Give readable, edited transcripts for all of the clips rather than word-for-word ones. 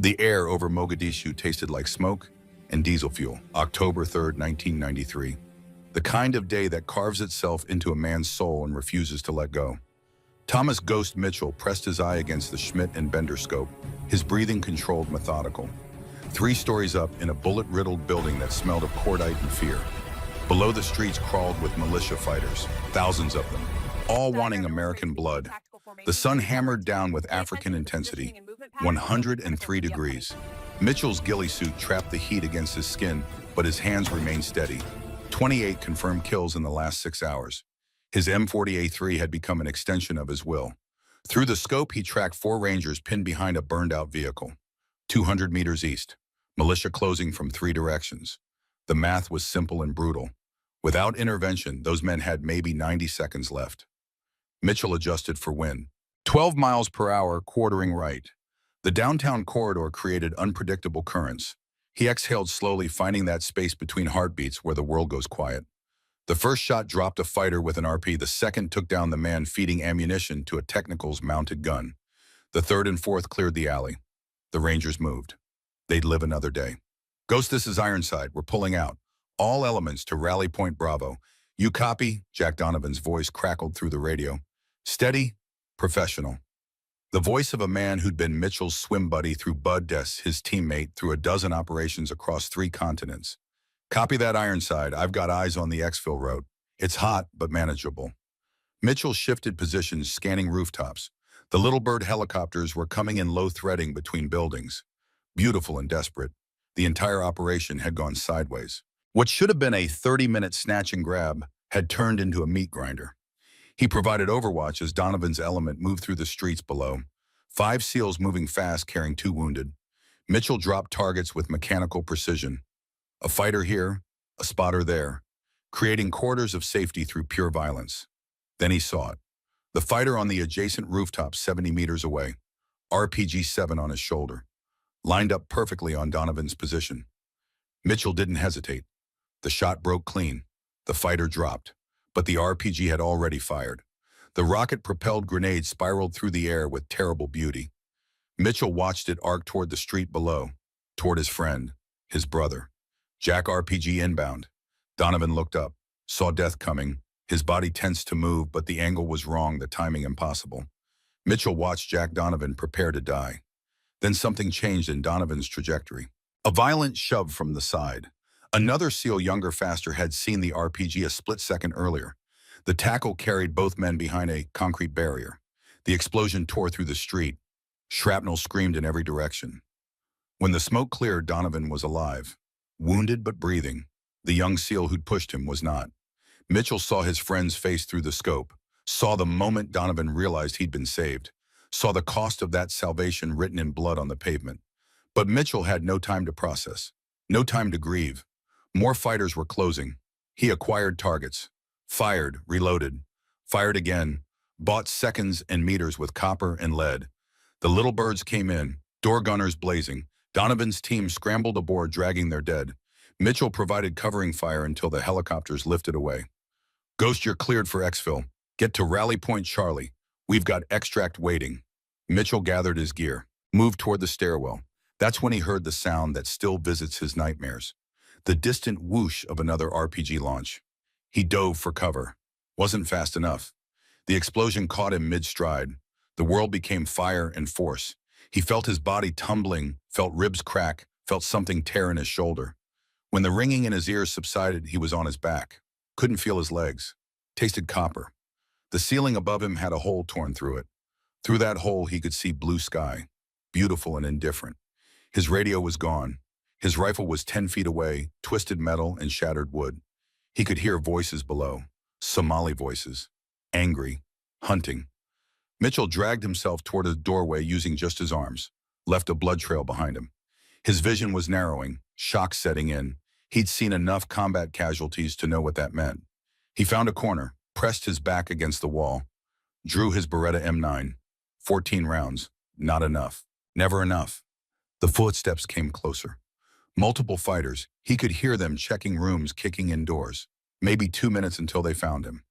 The air over Mogadishu tasted like smoke and diesel fuel. October 3rd, 1993. The kind of day that carves itself into a man's soul and refuses to let go. Thomas Ghost Mitchell pressed his eye against the Schmidt and Bender scope, his breathing controlled, methodical. 3 stories up in a bullet-riddled building that smelled of cordite and fear. Below the streets crawled with militia fighters, thousands of them, all wanting American blood. The sun hammered down with African intensity, 103 degrees. Mitchell's ghillie suit trapped the heat against his skin, but his hands remained steady. 28 confirmed kills in the last 6 hours. His M40A3 had become an extension of his will. Through the scope, he tracked 4 Rangers pinned behind a burned-out vehicle. 200 meters east, militia closing from 3 directions. The math was simple and brutal. Without intervention, those men had maybe 90 seconds left. Mitchell adjusted for wind. 12 miles per hour, quartering right. The downtown corridor created unpredictable currents. He exhaled slowly, finding that space between heartbeats where the world goes quiet. The first shot dropped a fighter with an RP. The second took down the man feeding ammunition to a Technicals mounted gun. The third and fourth cleared the alley. The Rangers moved. They'd live another day. Ghost, this is Ironside. We're pulling out. All elements to Rally Point Bravo. You copy? Jack Donovan's voice crackled through the radio. Steady, professional. The voice of a man who'd been Mitchell's swim buddy through Bud Des, his teammate, through a dozen operations across 3 continents. Copy that, Ironside. I've got eyes on the exfil road. It's hot, but manageable. Mitchell shifted positions, scanning rooftops. The Little Bird helicopters were coming in low, threading between buildings. Beautiful and desperate. The entire operation had gone sideways. What should have been a 30-minute snatch and grab had turned into a meat grinder. He provided overwatch as Donovan's element moved through the streets below. 5 SEALs moving fast, carrying 2 wounded. Mitchell dropped targets with mechanical precision. A fighter here, a spotter there, creating corridors of safety through pure violence. Then he saw it. The fighter on the adjacent rooftop 70 meters away, RPG-7 on his shoulder, lined up perfectly on Donovan's position. Mitchell didn't hesitate. The shot broke clean. The fighter dropped, but the RPG had already fired. The rocket-propelled grenade spiraled through the air with terrible beauty. Mitchell watched it arc toward the street below, toward his friend, his brother. Jack, RPG inbound. Donovan looked up, saw death coming. His body tensed to move, but the angle was wrong, the timing impossible. Mitchell watched Jack Donovan prepare to die. Then something changed in Donovan's trajectory. A violent shove from the side. Another SEAL, younger, faster, had seen the RPG a split second earlier. The tackle carried both men behind a concrete barrier. The explosion tore through the street. Shrapnel screamed in every direction. When the smoke cleared, Donovan was alive. Wounded but breathing. The young SEAL who'd pushed him was not. Mitchell saw his friend's face through the scope, saw the moment Donovan realized he'd been saved, saw the cost of that salvation written in blood on the pavement. But Mitchell had no time to process, no time to grieve. More fighters were closing. He acquired targets, fired, reloaded, fired again, bought seconds and meters with copper and lead. The Little Birds came in, door gunners blazing. Donovan's team scrambled aboard, dragging their dead. Mitchell provided covering fire until the helicopters lifted away. Ghost, you're cleared for exfil. Get to Rally Point Charlie. We've got extract waiting. Mitchell gathered his gear, moved toward the stairwell. That's when he heard the sound that still visits his nightmares. The distant whoosh of another RPG launch. He dove for cover. Wasn't fast enough. The explosion caught him mid-stride. The world became fire and force. He felt his body tumbling, felt ribs crack, felt something tear in his shoulder. When the ringing in his ears subsided, he was on his back. Couldn't feel his legs. Tasted copper. The ceiling above him had a hole torn through it. Through that hole, he could see blue sky, beautiful and indifferent. His radio was gone. His rifle was 10 feet away, twisted metal and shattered wood. He could hear voices below, Somali voices, angry, hunting. Mitchell dragged himself toward a doorway using just his arms, left a blood trail behind him. His vision was narrowing, shock setting in. He'd seen enough combat casualties to know what that meant. He found a corner, pressed his back against the wall, drew his Beretta M9. 14 rounds, not enough, never enough. The footsteps came closer. Multiple fighters, he could hear them checking rooms, kicking in doors. Maybe 2 minutes until they found him.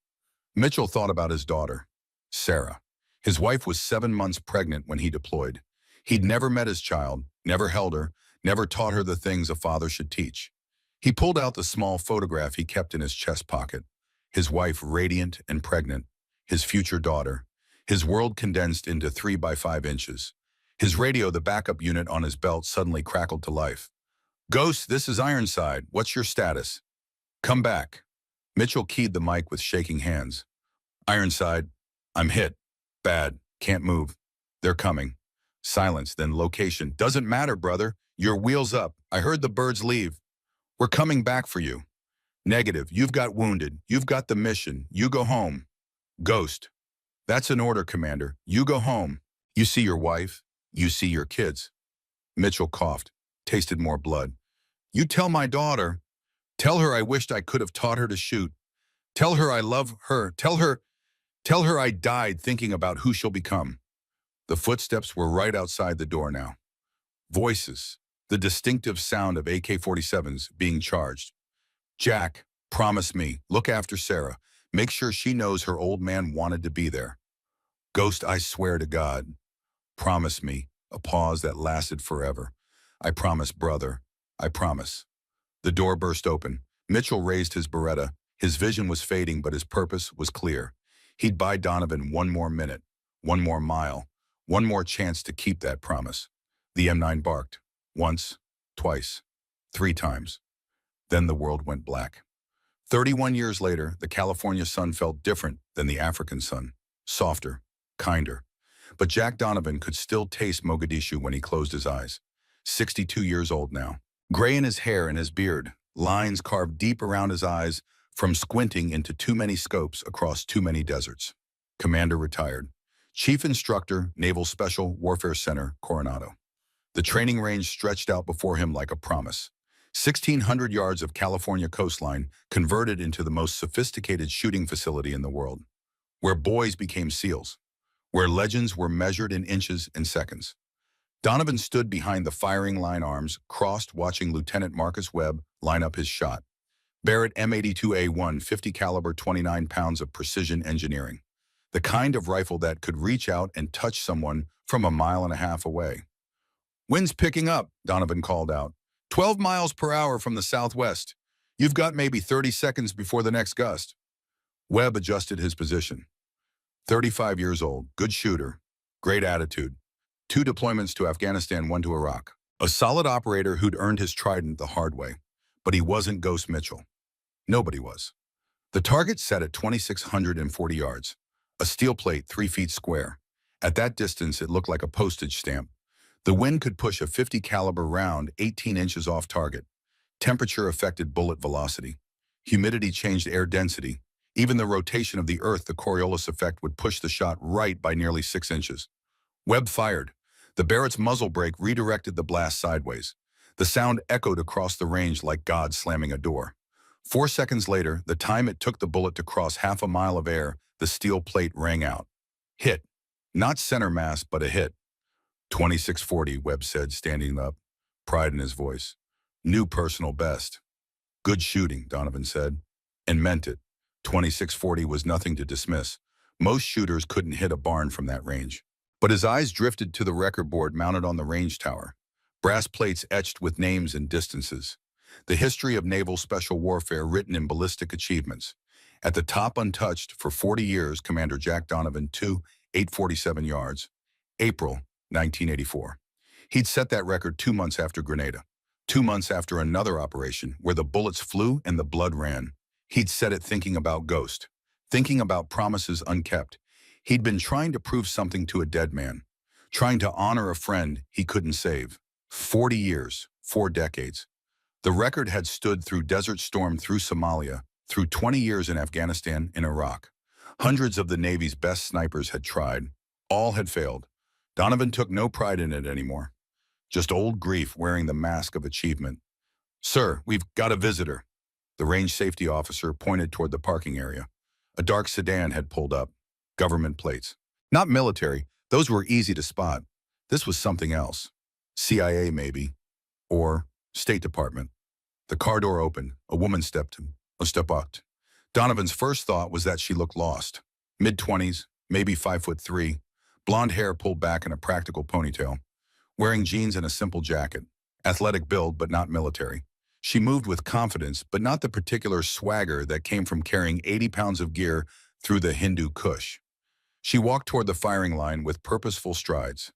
Mitchell thought about his daughter, Sarah. His wife was 7 months pregnant when he deployed. He'd never met his child, never held her, never taught her the things a father should teach. He pulled out the small photograph he kept in his chest pocket. His wife radiant and pregnant, his future daughter, his world condensed into 3 by 5 inches. His radio, the backup unit on his belt, suddenly crackled to life. "Ghost, this is Ironside. What's your status?" "Come back." Mitchell keyed the mic with shaking hands. "Ironside, I'm hit. Bad. Can't move. They're coming." Silence, then location. "Doesn't matter, brother. Your wheel's up. I heard the birds leave. We're coming back for you." "Negative. You've got wounded. You've got the mission. You go home." "Ghost. That's an order, Commander. You go home. You see your wife. You see your kids." Mitchell coughed, tasted more blood. "You tell my daughter. Tell her I wished I could have taught her to shoot. Tell her I love her. Tell her I died thinking about who she'll become." The footsteps were right outside the door now. Voices, the distinctive sound of AK-47s being charged. "Jack, promise me, look after Sarah. Make sure she knows her old man wanted to be there." "Ghost, I swear to God." "Promise me." A pause that lasted forever. "I promise, brother. I promise." The door burst open. Mitchell raised his Beretta. His vision was fading, but his purpose was clear. He'd buy Donovan one more minute, one more mile, one more chance to keep that promise. The M9 barked. Once, twice, 3 times. Then the world went black. 31 years later, the California sun felt different than the African sun. Softer, kinder. But Jack Donovan could still taste Mogadishu when he closed his eyes. 62 years old now. Gray in his hair and his beard, lines carved deep around his eyes from squinting into too many scopes across too many deserts. Commander retired. Chief Instructor, Naval Special Warfare Center, Coronado. The training range stretched out before him like a promise. 1,600 yards of California coastline converted into the most sophisticated shooting facility in the world, where boys became SEALs, where legends were measured in inches and seconds. Donovan stood behind the firing line, arms crossed, watching Lieutenant Marcus Webb line up his shot. Barrett M82A1, 50 caliber, 29 pounds of precision engineering. The kind of rifle that could reach out and touch someone from 1.5 miles away. "Wind's picking up," Donovan called out. 12 miles per hour from the southwest. You've got maybe 30 seconds before the next gust." Webb adjusted his position. 35 years old, good shooter, great attitude. 2 deployments to Afghanistan, 1 to Iraq. A solid operator who'd earned his trident the hard way. But he wasn't Ghost Mitchell. Nobody was. The target set at 2,640 yards. A steel plate 3 feet square. At that distance, it looked like a postage stamp. The wind could push a 50 caliber round 18 inches off target. Temperature affected bullet velocity. Humidity changed air density. Even the rotation of the Earth, the Coriolis effect, would push the shot right by nearly 6 inches. Webb fired. The Barrett's muzzle brake redirected the blast sideways. The sound echoed across the range like God slamming a door. 4 seconds later, the time it took the bullet to cross 1/2 mile of air, the steel plate rang out. Hit. Not center mass, but a hit. 2640, Webb said, standing up, pride in his voice. New personal best. Good shooting, Donovan said, and meant it. 2640 was nothing to dismiss. Most shooters couldn't hit a barn from that range. But his eyes drifted to the record board mounted on the range tower. Brass plates etched with names and distances. The history of naval special warfare written in ballistic achievements. At the top, untouched for 40 years, Commander Jack Donovan, 847 yards. April 1984. He'd set that record 2 months after Grenada. 2 months after another operation where the bullets flew and the blood ran. He'd set it thinking about Ghost, thinking about promises unkept. He'd been trying to prove something to a dead man, trying to honor a friend he couldn't save. 40 years, 4 decades. The record had stood through Desert Storm, through Somalia, through 20 years in Afghanistan and Iraq. Hundreds of the Navy's best snipers had tried. All had failed. Donovan took no pride in it anymore. Just old grief wearing the mask of achievement. "Sir, we've got a visitor." The range safety officer pointed toward the parking area. A dark sedan had pulled up. Government plates. Not military. Those were easy to spot. This was something else. CIA, maybe. Or State Department. The car door opened. A woman stepped out. Donovan's first thought was that she looked lost. Mid-20s, maybe 5'3", blonde hair pulled back in a practical ponytail. wearing jeans and a simple jacket. Athletic build, but not military. She moved with confidence, but not the particular swagger that came from carrying 80 pounds of gear through the Hindu Kush. She walked toward the firing line with purposeful strides.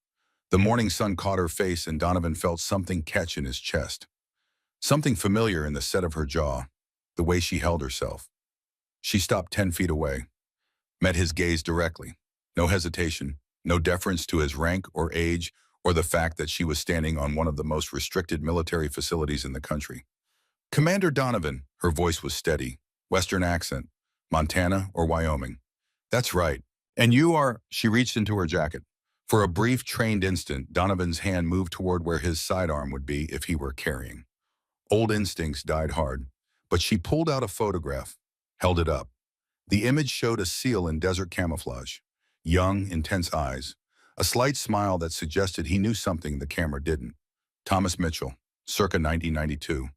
The morning sun caught her face and Donovan felt something catch in his chest. Something familiar in the set of her jaw, the way she held herself. She stopped 10 feet away, met his gaze directly. No hesitation, no deference to his rank or age or the fact that she was standing on one of the most restricted military facilities in the country. Commander Donovan, her voice was steady, Western accent, Montana or Wyoming. That's right. And you are, she reached into her jacket. For a brief, trained instant, Donovan's hand moved toward where his sidearm would be if he were carrying. Old instincts died hard, but she pulled out a photograph, held it up. The image showed a SEAL in desert camouflage, young, intense eyes, a slight smile that suggested he knew something the camera didn't. Thomas Mitchell, circa 1992,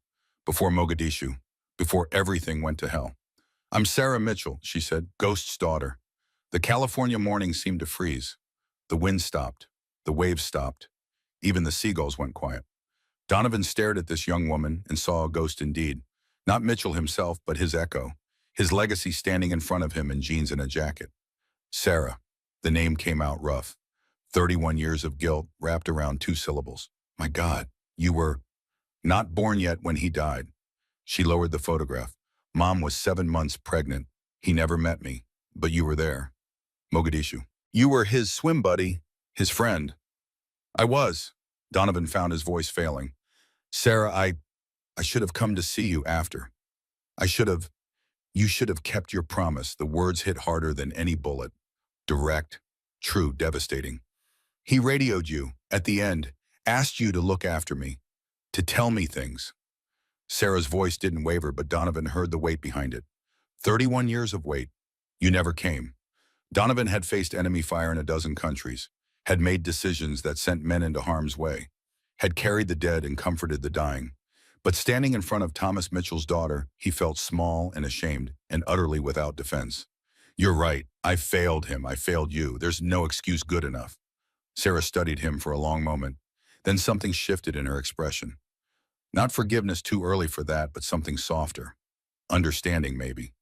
before Mogadishu, before everything went to hell. I'm Sarah Mitchell, she said, Ghost's daughter. The California morning seemed to freeze. The wind stopped. The waves stopped. Even the seagulls went quiet. Donovan stared at this young woman and saw a ghost indeed. Not Mitchell himself, but his echo, his legacy standing in front of him in jeans and a jacket. Sarah. The name came out rough. 31 years of guilt wrapped around 2 syllables. My God, you were not born yet when he died. She lowered the photograph. Mom was 7 months pregnant. He never met me, but you were there. Mogadishu. You were his swim buddy, his friend. I was. Donovan found his voice failing. Sarah, I should have come to see you after. You should have kept your promise. The words hit harder than any bullet. Direct, true, devastating. He radioed you, at the end, asked you to look after me, to tell me things. Sarah's voice didn't waver, but Donovan heard the weight behind it. 31 years of wait. You never came. Donovan had faced enemy fire in a dozen countries, had made decisions that sent men into harm's way, had carried the dead and comforted the dying. But standing in front of Thomas Mitchell's daughter, he felt small and ashamed and utterly without defense. You're right. I failed him. I failed you. There's no excuse good enough. Sarah studied him for a long moment. Then something shifted in her expression. Not forgiveness too early for that, but something softer. Understanding, maybe.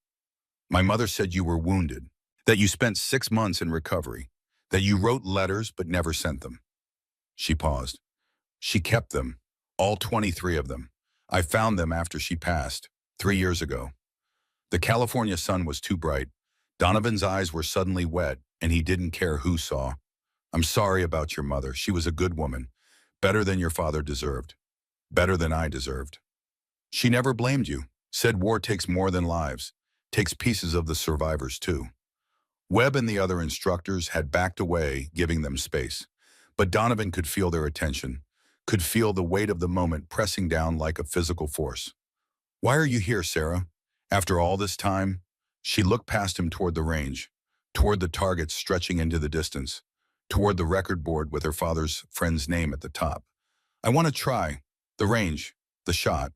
My mother said you were wounded, that you spent 6 months in recovery, that you wrote letters but never sent them. She paused. She kept them, all 23 of them. I found them after she passed, 3 years ago. The California sun was too bright. Donovan's eyes were suddenly wet, and he didn't care who saw. I'm sorry about your mother. She was a good woman, better than your father deserved, better than I deserved. She never blamed you, said war takes more than lives, takes pieces of the survivors too. Webb and the other instructors had backed away, giving them space. But Donovan could feel their attention, could feel the weight of the moment pressing down like a physical force. Why are you here, Sarah? After all this time? She looked past him toward the range, toward the targets stretching into the distance, toward the record board with her father's friend's name at the top. I want to try. The range. The shot.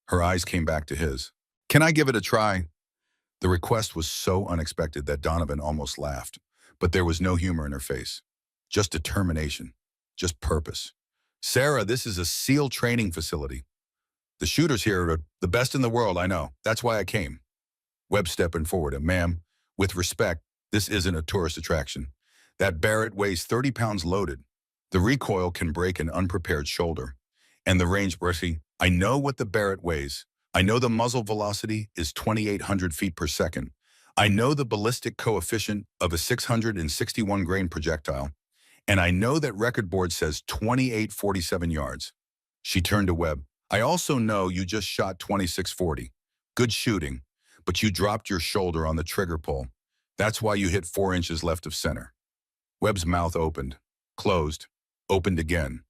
Her eyes came back to his. Can I give it a try? The request was so unexpected that Donovan almost laughed, but there was no humor in her face. Just determination. Just purpose. Sarah, this is a SEAL training facility. The shooters here are the best in the world, I know. That's why I came. Webb stepping forward. Ma'am, with respect, this isn't a tourist attraction. That Barrett weighs 30 pounds loaded. The recoil can break an unprepared shoulder. And the range, Bertie, I know what the Barrett weighs. I know the muzzle velocity is 2,800 feet per second. I know the ballistic coefficient of a 661 grain projectile. And I know that record board says 2847 yards. She turned to Webb. I also know you just shot 2640. Good shooting, but you dropped your shoulder on the trigger pull. That's why you hit 4 inches left of center. Webb's mouth opened, closed, opened again.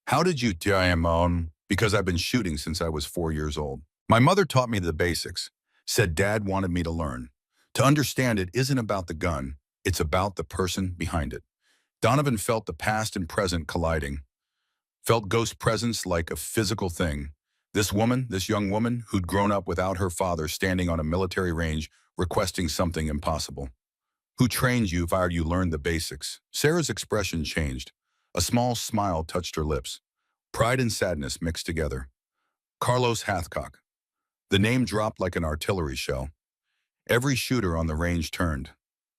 How did you I am on? Because I've been shooting since I was 4 years old. My mother taught me the basics, said Dad wanted me to learn. To understand it isn't about the gun, it's about the person behind it. Donovan felt the past and present colliding, felt ghost presence like a physical thing. This woman, this young woman who'd grown up without her father standing on a military range requesting something impossible. Who trained you if you learned the basics? Sarah's expression changed. A small smile touched her lips. Pride and sadness mixed together. Carlos Hathcock. The name dropped like an artillery shell. Every shooter on the range turned.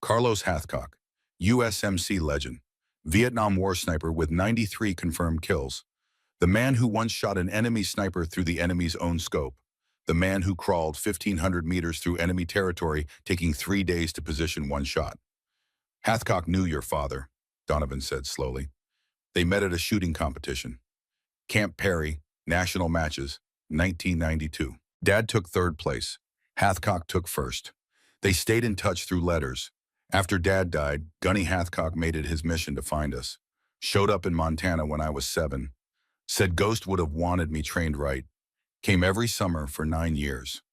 Carlos Hathcock, USMC legend, Vietnam War sniper with 93 confirmed kills. The man who once shot an enemy sniper through the enemy's own scope. The man who crawled 1,500 meters through enemy territory, taking 3 days to position one shot. Hathcock knew your father, Donovan said slowly. They met at a shooting competition. Camp Perry, national matches, 1992. Dad took third place. Hathcock took first. They stayed in touch through letters. After Dad died, Gunny Hathcock made it his mission to find us. Showed up in Montana when I was 7. Said Ghost would have wanted me trained right. Came every summer for 9 years.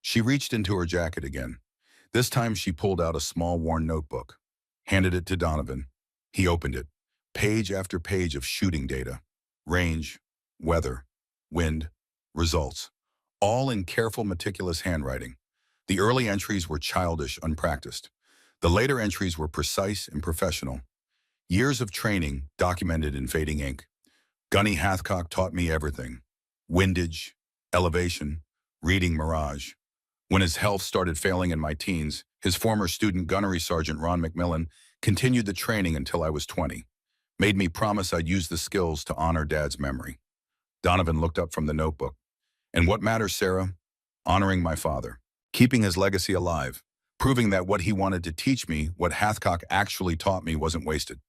She reached into her jacket again. This time she pulled out a small worn notebook. Handed it to Donovan. He opened it. Page after page of shooting data. Range, weather, wind, results. All in careful, meticulous handwriting. The early entries were childish, unpracticed. The later entries were precise and professional. Years of training documented in fading ink. Gunny Hathcock taught me everything. Windage, elevation, reading mirage. When his health started failing in my teens, his former student gunnery sergeant Ron McMillan continued the training until I was 20. Made me promise I'd use the skills to honor Dad's memory. Donovan looked up from the notebook. And what matters, Sarah? Honoring my father. Keeping his legacy alive. Proving that what he wanted to teach me, what Hathcock actually taught me, wasn't wasted.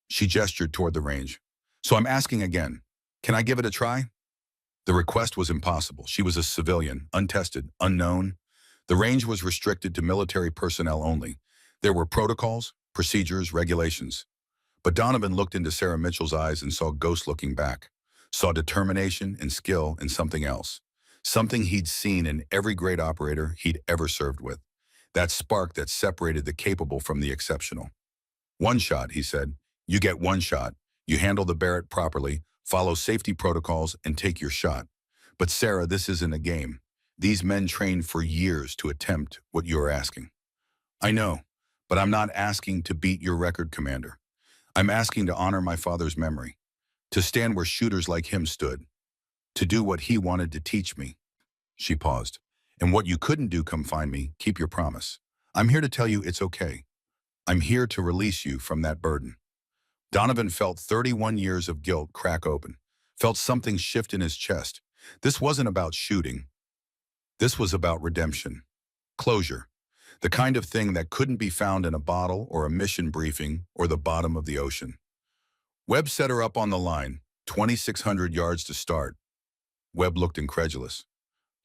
She gestured toward the range. So I'm asking again, can I give it a try? The request was impossible. She was a civilian, untested, unknown. The range was restricted to military personnel only. There were protocols, procedures, regulations. But Donovan looked into Sarah Mitchell's eyes and saw Ghost looking back. Saw determination and skill in something else. Something he'd seen in every great operator he'd ever served with. That spark that separated the capable from the exceptional. One shot, he said. You get one shot. You handle the Barrett properly, follow safety protocols, and take your shot. But Sarah, this isn't a game. These men trained for years to attempt what you're asking. I know, but I'm not asking to beat your record, Commander. I'm asking to honor my father's memory, to stand where shooters like him stood, to do what he wanted to teach me. She paused. And what you couldn't do, come find me, keep your promise. I'm here to tell you it's okay. I'm here to release you from that burden. Donovan felt 31 years of guilt crack open, felt something shift in his chest. This wasn't about shooting. This was about redemption. Closure. The kind of thing that couldn't be found in a bottle or a mission briefing or the bottom of the ocean. Webb set her up on the line, 2,600 yards to start. Webb looked incredulous.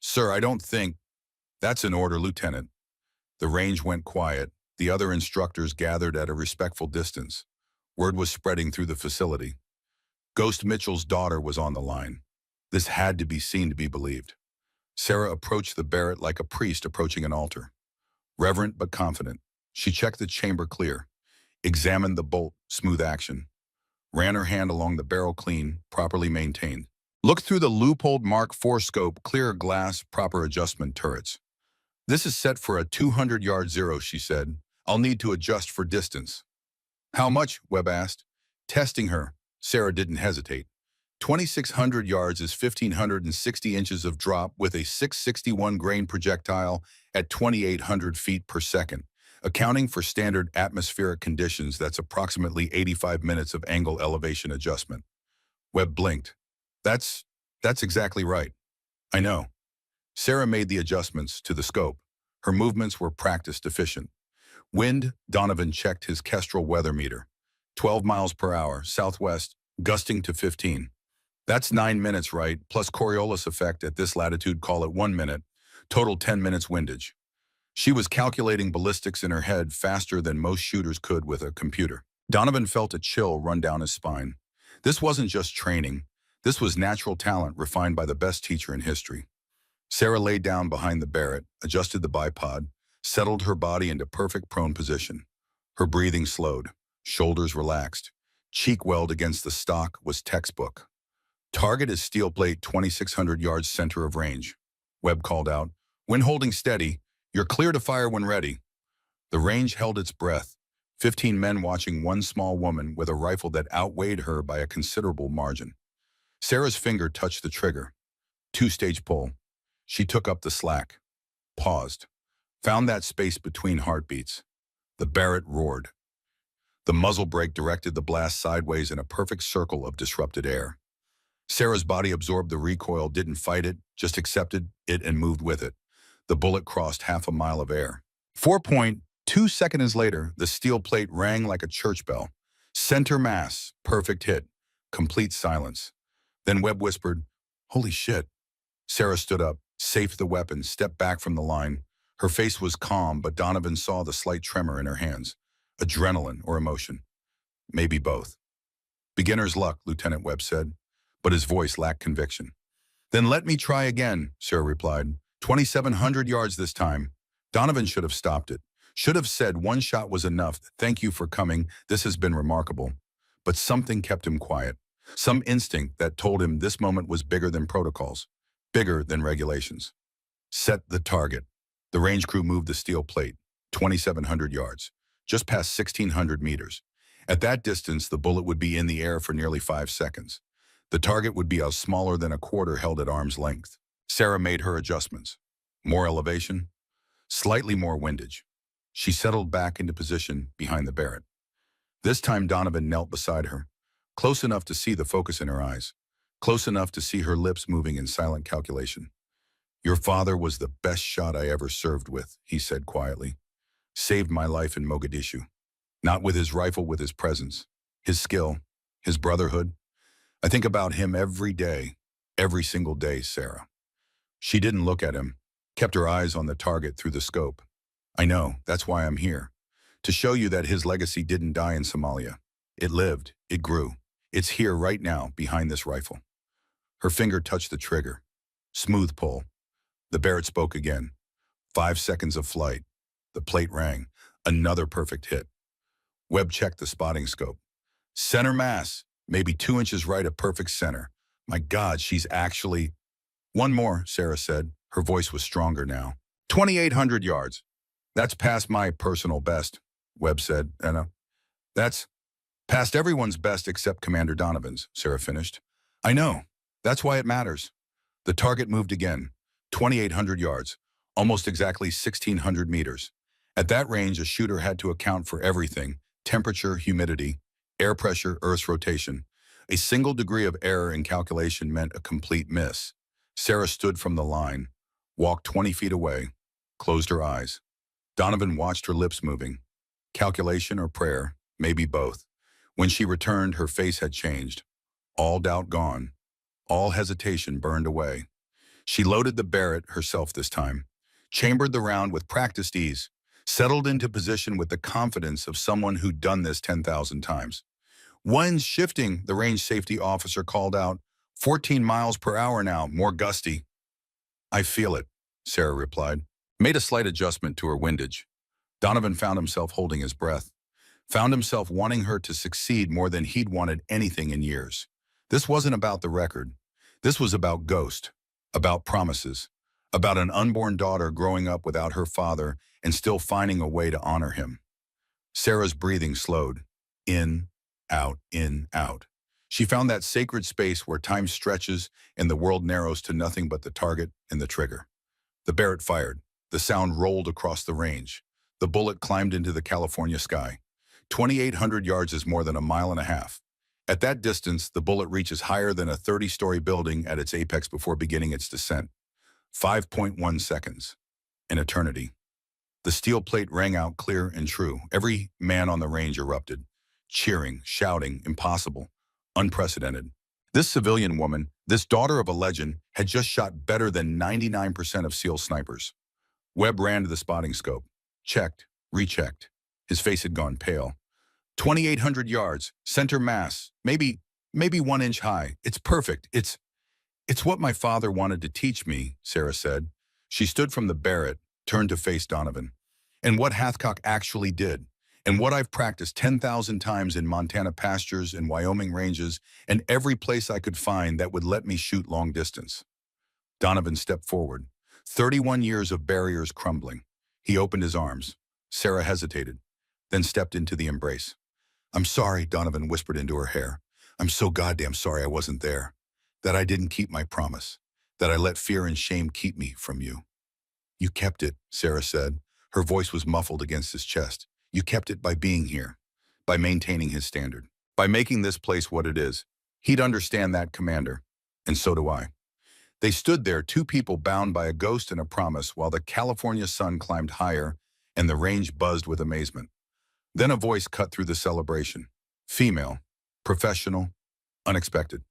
Sir, I don't think... That's an order, Lieutenant. The range went quiet. The other instructors gathered at a respectful distance. Word was spreading through the facility. Ghost Mitchell's daughter was on the line. This had to be seen to be believed. Sarah approached the Barrett like a priest approaching an altar. Reverent but confident, she checked the chamber clear, examined the bolt, smooth action, ran her hand along the barrel clean, properly maintained. Looked through the loopholed Mark IV scope, clear glass, proper adjustment turrets. This is set for a 200-yard zero, she said. I'll need to adjust for distance. How much? Webb asked. Testing her. Sarah didn't hesitate. 2,600 yards is 1,560 inches of drop with a 661 grain projectile at 2,800 feet per second. Accounting for standard atmospheric conditions, that's approximately 85 minutes of angle elevation adjustment. Webb blinked. That's exactly right. I know. Sarah made the adjustments to the scope. Her movements were practiced efficient. Wind, Donovan checked his Kestrel weather meter. 12 miles per hour, southwest, gusting to 15. That's 9 minutes, right? Plus Coriolis effect at this latitude, call it 1 minute. Total 10 minutes windage. She was calculating ballistics in her head faster than most shooters could with a computer. Donovan felt a chill run down his spine. This wasn't just training. This was natural talent refined by the best teacher in history. Sarah lay down behind the Barrett, adjusted the bipod, settled her body into perfect prone position. Her breathing slowed, shoulders relaxed. Cheek weld against the stock was textbook. Target is steel plate 2,600 yards center of range. Webb called out, when holding steady, you're clear to fire when ready. The range held its breath, 15 men watching one small woman with a rifle that outweighed her by a considerable margin. Sarah's finger touched the trigger. Two-stage pull. She took up the slack. Paused. Found that space between heartbeats. The Barrett roared. The muzzle brake directed the blast sideways in a perfect circle of disrupted air. Sarah's body absorbed the recoil, didn't fight it, just accepted it and moved with it. The bullet crossed half a mile of air. 4.2 seconds later, the steel plate rang like a church bell. Center mass, perfect hit, complete silence. Then Webb whispered, "Holy shit." Sarah stood up, safed the weapon, stepped back from the line. Her face was calm, but Donovan saw the slight tremor in her hands. Adrenaline or emotion. Maybe both. "Beginner's luck," Lieutenant Webb said, but his voice lacked conviction. "Then let me try again," Sarah replied. 2,700 yards this time. Donovan should have stopped it. Should have said one shot was enough. "Thank you for coming. This has been remarkable." But something kept him quiet. Some instinct that told him this moment was bigger than protocols, bigger than regulations. Set the target. The range crew moved the steel plate, 2,700 yards, just past 1,600 meters. At that distance, the bullet would be in the air for nearly 5 seconds. The target would be a smaller than a quarter held at arm's length. Sarah made her adjustments. More elevation, slightly more windage. She settled back into position behind the Barrett. This time Donovan knelt beside her, close enough to see the focus in her eyes, close enough to see her lips moving in silent calculation. "Your father was the best shot I ever served with," he said quietly. "Saved my life in Mogadishu. Not with his rifle, with his presence, his skill, his brotherhood. I think about him every day, every single day, Sarah." She didn't look at him, kept her eyes on the target through the scope. "I know, that's why I'm here. To show you that his legacy didn't die in Somalia. It lived, it grew. It's here right now, behind this rifle." Her finger touched the trigger. Smooth pull. The Barrett spoke again. 5 seconds of flight. The plate rang. Another perfect hit. Webb checked the spotting scope. Center mass, maybe 2 inches right of perfect center. "My God, she's actually—" "One more," Sarah said. Her voice was stronger now. 2,800 yards. "That's past my personal best," Webb said. That's past everyone's best except Commander Donovan's," Sarah finished. "I know. That's why it matters." The target moved again. 2,800 yards. Almost exactly 1,600 meters. At that range, a shooter had to account for everything: temperature, humidity, air pressure, Earth's rotation. A single degree of error in calculation meant a complete miss. Sarah stood from the line, walked 20 feet away, closed her eyes. Donovan watched her lips moving. Calculation or prayer, maybe both. When she returned, her face had changed. All doubt gone. All hesitation burned away. She loaded the Barrett herself this time, chambered the round with practiced ease, settled into position with the confidence of someone who'd done this 10,000 times. "Wind's shifting," the range safety officer called out. 14 miles per hour now, more gusty." "I feel it," Sarah replied. Made a slight adjustment to her windage. Donovan found himself holding his breath, found himself wanting her to succeed more than he'd wanted anything in years. This wasn't about the record. This was about Ghost, about promises, about an unborn daughter growing up without her father and still finding a way to honor him. Sarah's breathing slowed. In, out, in, out. She found that sacred space where time stretches and the world narrows to nothing but the target and the trigger. The Barrett fired. The sound rolled across the range. The bullet climbed into the California sky. 2,800 yards is more than a mile and a half. At that distance, the bullet reaches higher than a 30-story building at its apex before beginning its descent. 5.1 seconds. An eternity. The steel plate rang out clear and true. Every man on the range erupted, cheering, shouting, impossible, unprecedented. This civilian woman, this daughter of a legend, had just shot better than 99% of SEAL snipers. Webb ran to the spotting scope. Checked, rechecked. His face had gone pale. 2,800 yards, center mass, maybe 1 inch high. It's perfect. It's what my father wanted to teach me, Sarah said. She stood from the Barrett, turned to face Donovan. And what Hathcock actually did, and what I've practiced 10,000 times in Montana pastures and Wyoming ranges, and every place I could find that would let me shoot long distance. Donovan stepped forward. 31 years of barriers crumbling. He opened his arms. Sarah hesitated. then stepped into the embrace. "I'm sorry," Donovan whispered into her hair. "I'm so goddamn sorry I wasn't there. That I didn't keep my promise. That I let fear and shame keep me from you." "You kept it," Sarah said. Her voice was muffled against his chest. "You kept it by being here, by maintaining his standard, by making this place what it is. He'd understand that, Commander. And so do I." They stood there, two people bound by a ghost and a promise, while the California sun climbed higher and the range buzzed with amazement. Then a voice cut through the celebration. Female, professional, unexpected.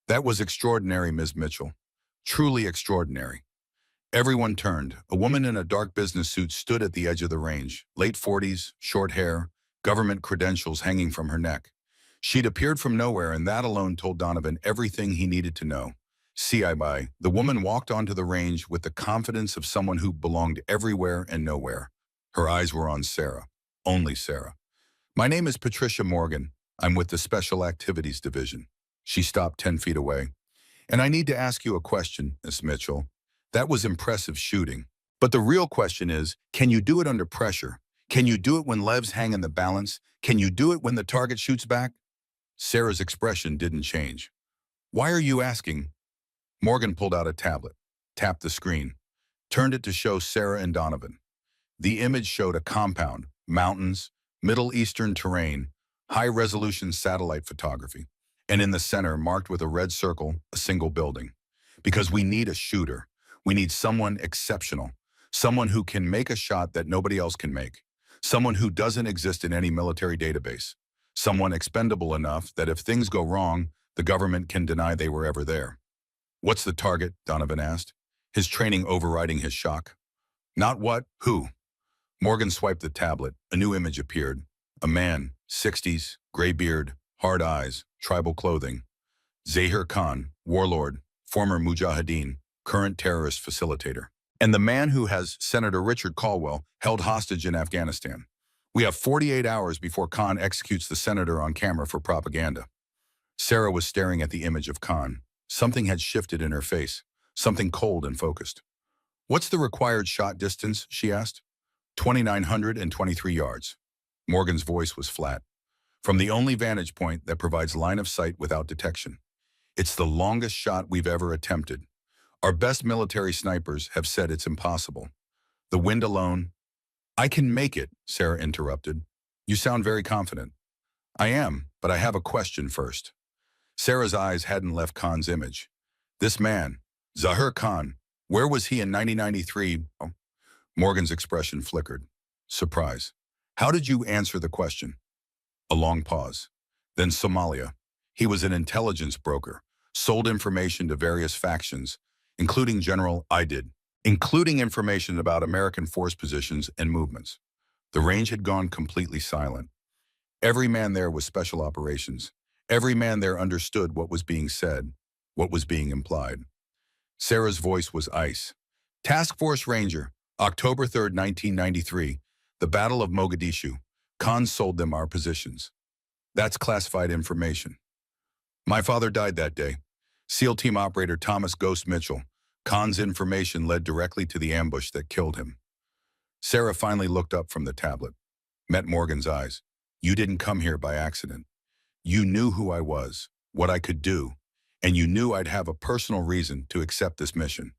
"That was extraordinary, Ms. Mitchell. Truly extraordinary." Everyone turned. A woman in a dark business suit stood at the edge of the range, late 40s, short hair, government credentials hanging from her neck. She'd appeared from nowhere, and that alone told Donovan everything he needed to know. By, the woman walked onto the range with the confidence of someone who belonged everywhere and nowhere. Her eyes were on Sarah. Only Sarah. "My name is Patricia Morgan. I'm with the Special Activities Division." She stopped 10 feet away. "And I need to ask you a question, Miss Mitchell. That was impressive shooting. But the real question is, can you do it under pressure? Can you do it when legs hang in the balance? Can you do it when the target shoots back?" Sarah's expression didn't change. "Why are you asking?" Morgan pulled out a tablet, tapped the screen, turned it to show Sarah and Donovan. The image showed a compound, mountains, Middle Eastern terrain, high-resolution satellite photography, and in the center, marked with a red circle, a single building. "Because we need a shooter. We need someone exceptional, someone who can make a shot that nobody else can make, someone who doesn't exist in any military database, someone expendable enough that if things go wrong, the government can deny they were ever there." "What's the target?" Donovan asked, his training overriding his shock. "Not what, who." Morgan swiped the tablet. A new image appeared. A man, 60s, gray beard, hard eyes, tribal clothing. Zahir Khan, warlord, former Mujahideen, current terrorist facilitator. And the man who has Senator Richard Caldwell held hostage in Afghanistan. "We have 48 hours before Khan executes the senator on camera for propaganda." Sarah was staring at the image of Khan. Something had shifted in her face, something cold and focused. "What's the required shot distance?" she asked. 2,923 yards. Morgan's voice was flat. "From the only vantage point that provides line of sight without detection. It's the longest shot we've ever attempted. Our best military snipers have said it's impossible. The wind alone—" "I can make it," Sarah interrupted. "You sound very confident." "I am, but I have a question first." Sarah's eyes hadn't left Khan's image. "This man, Zahir Khan, where was he in 1993? Oh. Morgan's expression flickered. Surprise. "How did you answer the question?" A long pause. "Then Somalia. He was an intelligence broker, sold information to various factions, including including information about American force positions and movements. The range had gone completely silent. Every man there was special operations. Every man there understood what was being said, what was being implied." Sarah's voice was ice. "Task Force Ranger, October 3rd, 1993, the Battle of Mogadishu. Khan sold them our positions. That's classified information. My father died that day. SEAL team operator Thomas Ghost Mitchell. Khan's information led directly to the ambush that killed him." Sarah finally looked up from the tablet, met Morgan's eyes. "You didn't come here by accident. You knew who I was, what I could do, and you knew I'd have a personal reason to accept this mission."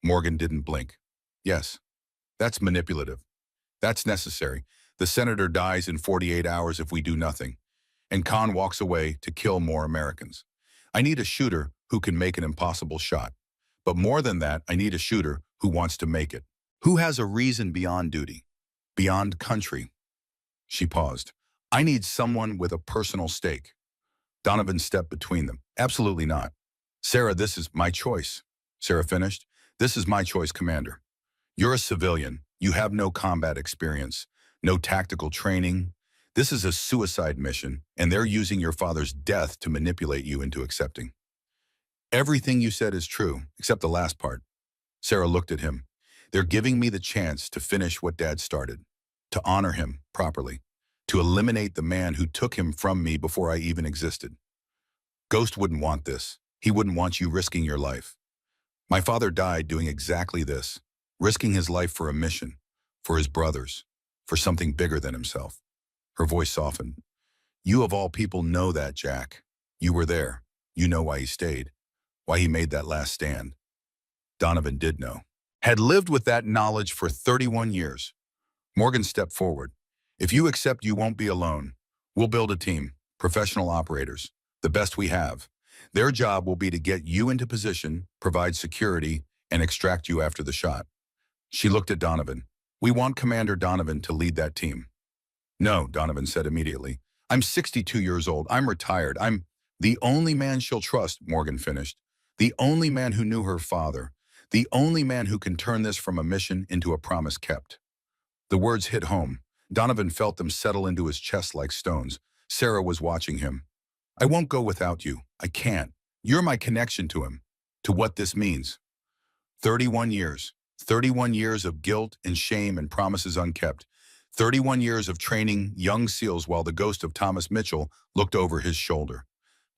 Morgan didn't blink. "Yes, that's manipulative. That's necessary. The senator dies in 48 hours if we do nothing, and Khan walks away to kill more Americans. I need a shooter who can make an impossible shot. But more than that, I need a shooter who wants to make it, who has a reason beyond duty, beyond country." She paused. "I need someone with a personal stake." Donovan stepped between them. "Absolutely not. Sarah, this is my choice." Sarah finished. "This is my choice, Commander. You're a civilian. You have no combat experience, no tactical training. This is a suicide mission, and they're using your father's death to manipulate you into accepting." "Everything you said is true, except the last part." Sarah looked at him. "They're giving me the chance to finish what Dad started, to honor him properly, to eliminate the man who took him from me before I even existed. Ghost wouldn't want this. He wouldn't want you risking your life. My father died doing exactly this, risking his life for a mission, for his brothers, for something bigger than himself. Her voice softened. You of all people know that, Jack. You were there. You know why he stayed. Why he made that last stand. Donovan did know. Had lived with that knowledge for 31 years. Morgan stepped forward. If you accept you won't be alone, we'll build a team, professional operators, the best we have. Their job will be to get you into position, provide security, and extract you after the shot. She looked at Donovan. We want Commander Donovan to lead that team. No, Donovan said immediately. I'm 62 years old. I'm retired. I'm the only man she'll trust, Morgan finished. The only man who knew her father. The only man who can turn this from a mission into a promise kept. The words hit home. Donovan felt them settle into his chest like stones. Sarah was watching him. I won't go without you. I can't. You're my connection to him, to what this means. 31 years. 31 years of guilt and shame and promises unkept. 31 years of training young SEALs while the ghost of Thomas Mitchell looked over his shoulder.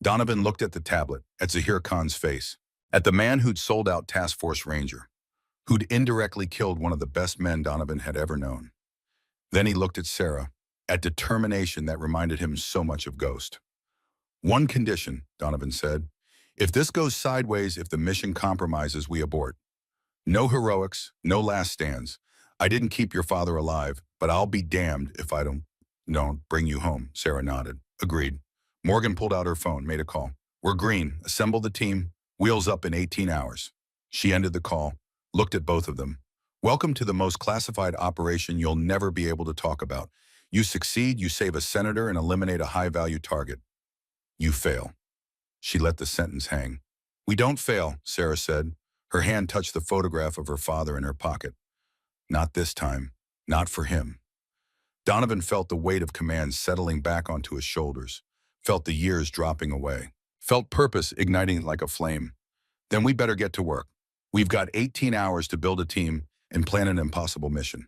Donovan looked at the tablet, at Zahir Khan's face, at the man who'd sold out Task Force Ranger, who'd indirectly killed one of the best men Donovan had ever known. Then he looked at Sarah, at determination that reminded him so much of Ghost. One condition, Donovan said. If this goes sideways, if the mission compromises, we abort. No heroics, no last stands. I didn't keep your father alive, but I'll be damned if I don't bring you home, Sarah nodded. Agreed. Morgan pulled out her phone, made a call. We're green. Assemble the team. Wheels up in 18 hours. She ended the call, looked at both of them. Welcome to the most classified operation you'll never be able to talk about. You succeed, you save a senator and eliminate a high-value target. You fail. She let the sentence hang. We don't fail, Sarah said. Her hand touched the photograph of her father in her pocket. Not this time. Not for him. Donovan felt the weight of command settling back onto his shoulders, felt the years dropping away, felt purpose igniting like a flame. Then we better get to work. We've got 18 hours to build a team and plan an impossible mission.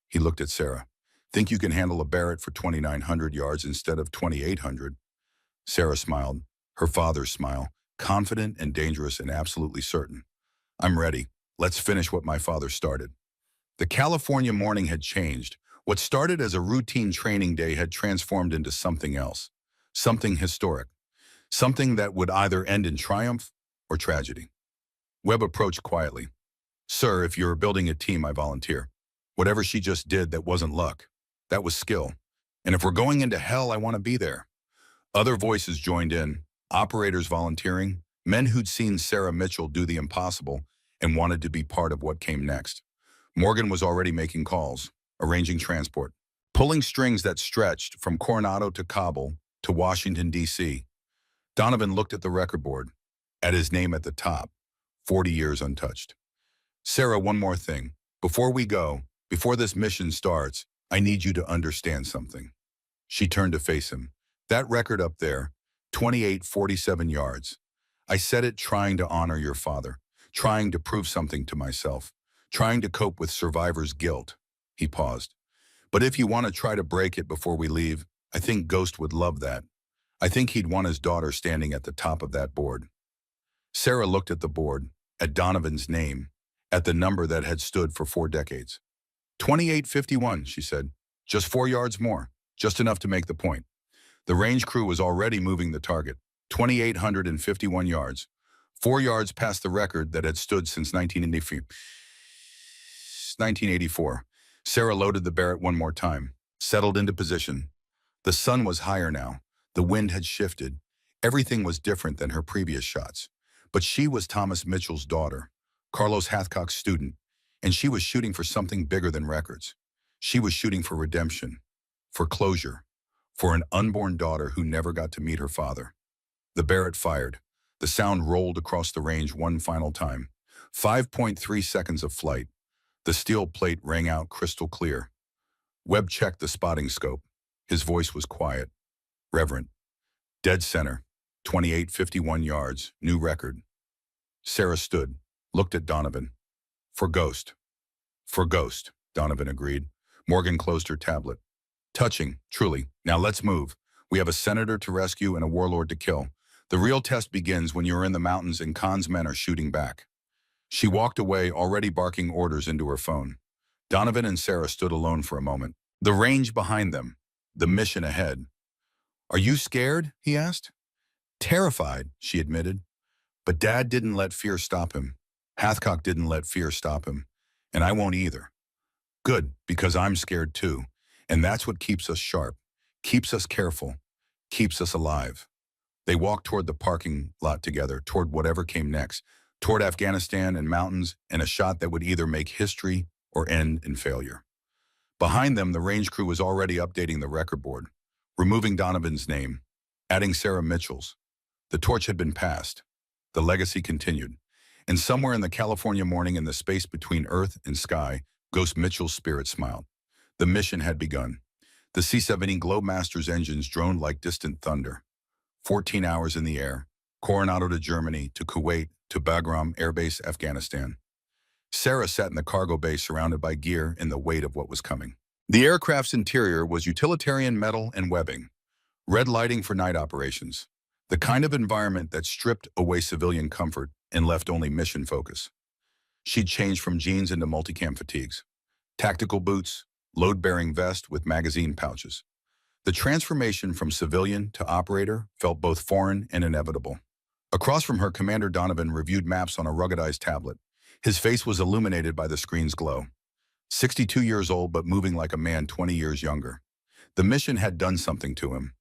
He looked at Sarah. Think you can handle a Barrett for 2,900 yards instead of 2,800? Sarah smiled, her father's smile, confident and dangerous and absolutely certain. I'm ready. Let's finish what my father started. The California morning had changed. What started as a routine training day had transformed into something else, something historic, something that would either end in triumph or tragedy. Webb approached quietly. Sir, if you're building a team, I volunteer. Whatever she just did, that wasn't luck. That was skill. And if we're going into hell, I want to be there. Other voices joined in, operators volunteering, men who'd seen Sarah Mitchell do the impossible and wanted to be part of what came next. Morgan was already making calls, arranging transport, pulling strings that stretched from Coronado to Kabul to Washington, D.C. Donovan looked at the record board, at his name at the top, 40 years untouched. Sarah, one more thing. Before we go, before this mission starts, I need you to understand something. She turned to face him. That record up there, 2847 yards. I said it trying to honor your father, trying to prove something to myself, trying to cope with survivor's guilt. He paused. But if you want to try to break it before we leave, I think Ghost would love that. I think he'd want his daughter standing at the top of that board. Sarah looked at the board, at Donovan's name, at the number that had stood for 4 decades. 2851, she said. Just 4 yards more, just enough to make the point. The range crew was already moving the target, 2,851 yards, 4 yards past the record that had stood since 1984. Sarah loaded the Barrett one more time, settled into position. The sun was higher now. The wind had shifted. Everything was different than her previous shots. But she was Thomas Mitchell's daughter, Carlos Hathcock's student, and she was shooting for something bigger than records. She was shooting for redemption, for closure, for an unborn daughter who never got to meet her father. The Barrett fired. The sound rolled across the range one final time. 5.3 seconds of flight. The steel plate rang out crystal clear. Webb checked the spotting scope. His voice was quiet, reverent. Dead center, 2851 yards, new record. Sarah stood, looked at Donovan. For Ghost. For Ghost, Donovan agreed. Morgan closed her tablet. Touching, truly. Now let's move. We have a senator to rescue and a warlord to kill. The real test begins when you're in the mountains and Khan's men are shooting back. She walked away, already barking orders into her phone. Donovan and Sarah stood alone for a moment. The range behind them. the mission ahead. "Are you scared?" he asked. "Terrified," she admitted. But Dad didn't let fear stop him. Hathcock didn't let fear stop him. And I won't either. Good, because I'm scared too. And that's what keeps us sharp, keeps us careful, keeps us alive. They walked toward the parking lot together, toward whatever came next, toward Afghanistan and mountains and a shot that would either make history or end in failure. Behind them, the range crew was already updating the record board, removing Donovan's name, adding Sarah Mitchell's. The torch had been passed. The legacy continued. And somewhere in the California morning, in the space between earth and sky, Ghost Mitchell's spirit smiled. The mission had begun. The C-17 Globemaster's engines droned like distant thunder. 14 hours in the air, Coronado to Germany, to Kuwait, to Bagram Air Base, Afghanistan. Sarah sat in the cargo bay surrounded by gear and the weight of what was coming. The aircraft's interior was utilitarian metal and webbing, red lighting for night operations, the kind of environment that stripped away civilian comfort and left only mission focus. She'd changed from jeans into multicam fatigues, tactical boots, load-bearing vest with magazine pouches. The transformation from civilian to operator felt both foreign and inevitable. Across from her, Commander Donovan reviewed maps on a ruggedized tablet. His face was illuminated by the screen's glow. 62 years old, but moving like a man 20 years younger. The mission had done something to him,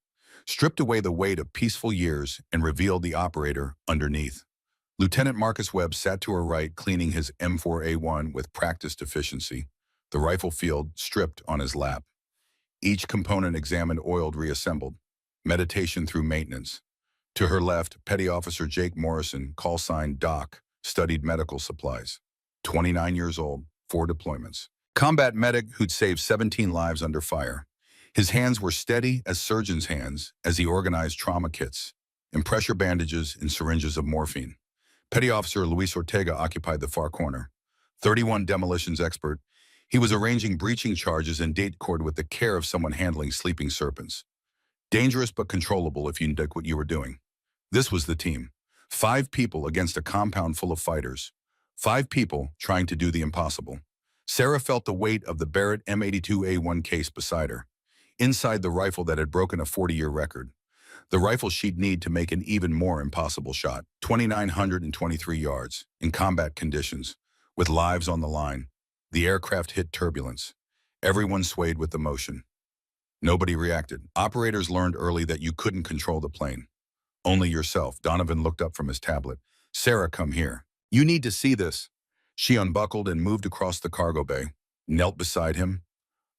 stripped away the weight of peaceful years and revealed the operator underneath. Lieutenant Marcus Webb sat to her right, cleaning his M4A1 with practiced efficiency, the rifle field stripped on his lap. Each component examined, oiled, reassembled. Meditation through maintenance. To her left, Petty Officer Jake Morrison, call sign Doc, studied medical supplies. 29 years old, 4 deployments. Combat medic who'd saved 17 lives under fire. His hands were steady as surgeons' hands as he organized trauma kits and pressure bandages and syringes of morphine. Petty Officer Luis Ortega occupied the far corner. 31 demolitions expert, he was arranging breaching charges and date cord with the care of someone handling sleeping serpents. Dangerous but controllable if you knew what you were doing. This was the team. 5 people against a compound full of fighters. 5 people trying to do the impossible. Sarah felt the weight of the Barrett M82A1 case beside her, inside the rifle that had broken a 40-year record. The rifle she'd need to make an even more impossible shot. 2,923 yards, in combat conditions, with lives on the line. The aircraft hit turbulence. Everyone swayed with the motion. Nobody reacted. Operators learned early that you couldn't control the plane. Only yourself. Donovan looked up from his tablet. "Sarah, come here. You need to see this." She unbuckled and moved across the cargo bay, knelt beside him.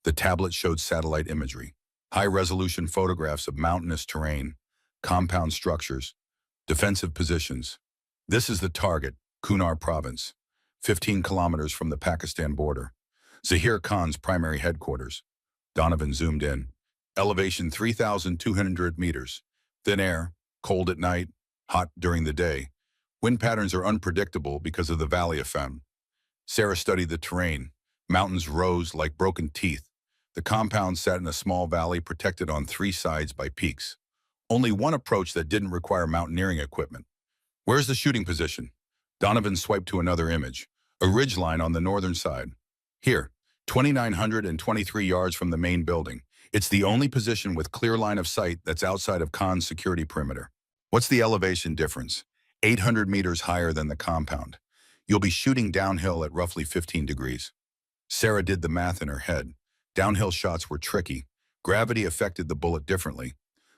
The tablet showed satellite imagery, high-resolution photographs of mountainous terrain, compound structures, defensive positions. "This is the target, Kunar Province, 15 kilometers from the Pakistan border. Zahir Khan's primary headquarters." Donovan zoomed in. Elevation 3,200 meters. Thin air, cold at night, hot during the day. Wind patterns are unpredictable because of the valley effect. Sarah studied the terrain. Mountains rose like broken teeth. The compound sat in a small valley protected on 3 sides by peaks. Only one approach that didn't require mountaineering equipment. "Where's the shooting position?" Donovan swiped to another image. A ridgeline on the northern side. "Here, 2,923 yards from the main building. It's the only position with clear line of sight that's outside of Khan's security perimeter." "What's the elevation difference?" 800 meters higher than the compound. "You'll be shooting downhill at roughly 15 degrees. Sarah did the math in her head. Downhill shots were tricky. Gravity affected the bullet differently.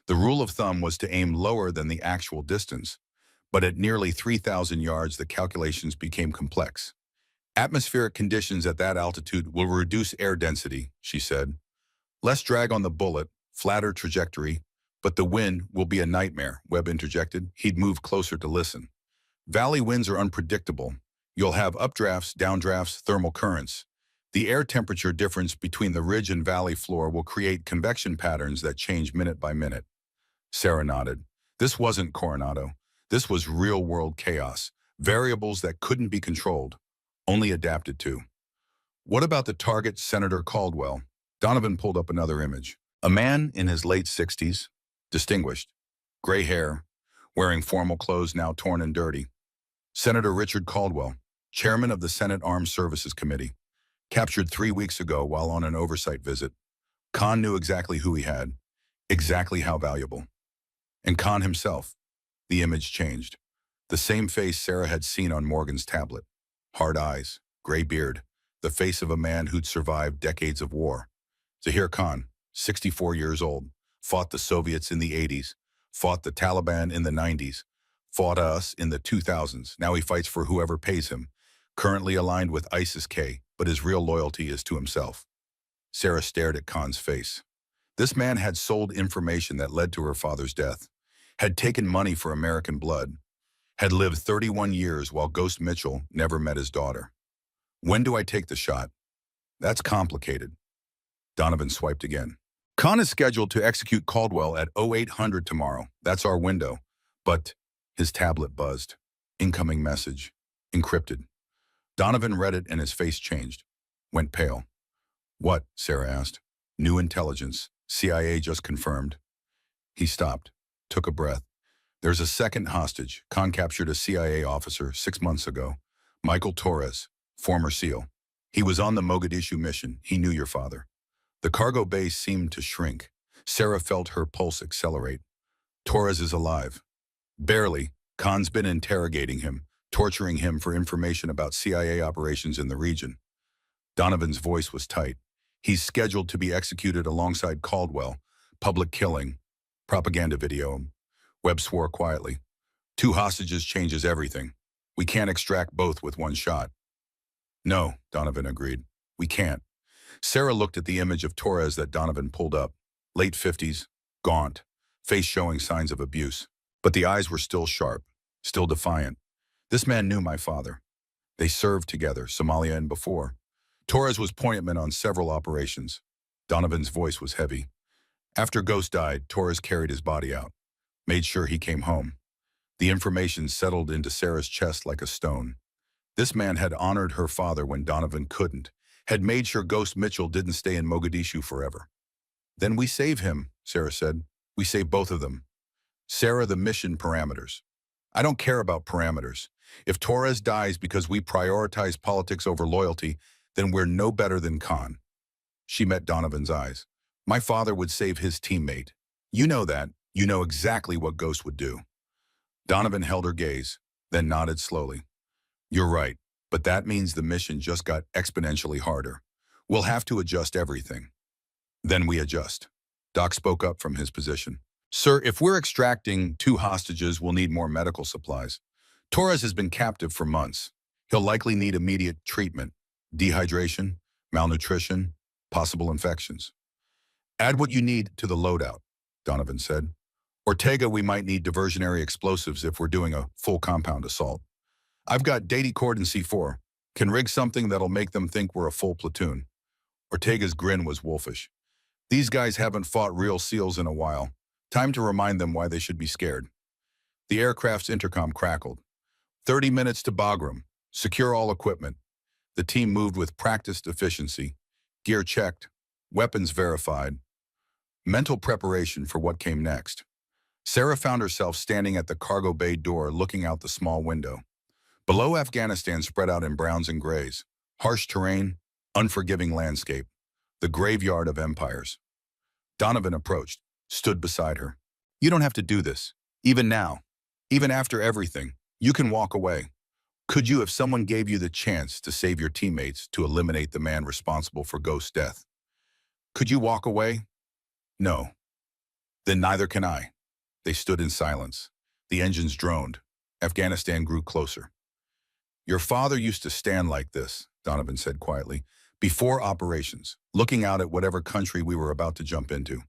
The rule of thumb was to aim lower than the actual distance. But at nearly 3,000 yards, the calculations became complex. "Atmospheric conditions at that altitude will reduce air density," she said. "Less drag on the bullet, flatter trajectory, but the wind will be a nightmare," Webb interjected. He'd moved closer to listen. "Valley winds are unpredictable. You'll have updrafts, downdrafts, thermal currents. The air temperature difference between the ridge and valley floor will create convection patterns that change minute by minute." Sarah nodded. This wasn't Coronado. This was real-world chaos, variables that couldn't be controlled, only adapted to. "What about the target, Senator Caldwell?" Donovan pulled up another image. A man in his late 60s, distinguished, gray hair, wearing formal clothes now torn and dirty. Senator Richard Caldwell, chairman of the Senate Armed Services Committee, captured 3 weeks ago while on an oversight visit. Khan knew exactly who he had, exactly how valuable. And Khan himself, the image changed. The same face Sarah had seen on Morgan's tablet. Hard eyes, gray beard, the face of a man who'd survived decades of war. Zahir Khan, 64 years old, fought the Soviets in the 80s, fought the Taliban in the 90s, fought us in the 2000s. Now he fights for whoever pays him. Currently aligned with ISIS-K, but his real loyalty is to himself. Sarah stared at Khan's face. This man had sold information that led to her father's death, had taken money for American blood, had lived 31 years while Ghost Mitchell never met his daughter. When do I take the shot? That's complicated. Donovan swiped again. Khan is scheduled to execute Caldwell at 0800 tomorrow. That's our window. But his tablet buzzed. Incoming message. Encrypted. Donovan read it and his face changed. Went pale. What? Sarah asked. New intelligence. CIA just confirmed. He stopped. Took a breath. There's a second hostage. Khan captured a CIA officer 6 months ago. Michael Torres, former SEAL. He was on the Mogadishu mission. He knew your father. The cargo bay seemed to shrink. Sarah felt her pulse accelerate. Torres is alive. Barely. Khan's been interrogating him, torturing him for information about CIA operations in the region. Donovan's voice was tight. He's scheduled to be executed alongside Caldwell. Public killing. Propaganda video. Webb swore quietly. 2 hostages changes everything. We can't extract both with one shot. No, Donovan agreed. We can't. Sarah looked at the image of Torres that Donovan pulled up. Late 50s, gaunt, face showing signs of abuse. But the eyes were still sharp, still defiant. This man knew my father. They served together, Somalia and before. Torres was pointman on several operations. Donovan's voice was heavy. After Ghost died, Torres carried his body out, made sure he came home. The information settled into Sarah's chest like a stone. This man had honored her father when Donovan couldn't, had made sure Ghost Mitchell didn't stay in Mogadishu forever. Then we save him, Sarah said. We save both of them. Sarah, the mission parameters. I don't care about parameters. If Torres dies because we prioritize politics over loyalty, then we're no better than Khan. She met Donovan's eyes. My father would save his teammate. You know that. You know exactly what Ghost would do. Donovan held her gaze, then nodded slowly. You're right, but that means the mission just got exponentially harder. We'll have to adjust everything. Then we adjust. Doc spoke up from his position. Sir, if we're extracting 2 hostages, we'll need more medical supplies. Torres has been captive for months. He'll likely need immediate treatment. Dehydration, malnutrition, possible infections. Add what you need to the loadout, Donovan said. Ortega, we might need diversionary explosives if we're doing a full compound assault. I've got Dady Cord and C4. Can rig something that'll make them think we're a full platoon. Ortega's grin was wolfish. These guys haven't fought real SEALs in a while. Time to remind them why they should be scared. The aircraft's intercom crackled. 30 minutes to Bagram. Secure all equipment. The team moved with practiced efficiency. Gear checked. Weapons verified. Mental preparation for what came next. Sarah found herself standing at the cargo bay door looking out the small window. Below, Afghanistan spread out in browns and grays. Harsh terrain, unforgiving landscape. The graveyard of empires. Donovan approached, stood beside her. You don't have to do this. Even now. Even after everything. You can walk away. Could you if someone gave you the chance to save your teammates to eliminate the man responsible for Ghost's death? Could you walk away? No. Then neither can I. They stood in silence. The engines droned. Afghanistan grew closer. Your father used to stand like this, Donovan said quietly, before operations, looking out at whatever country we were about to jump into.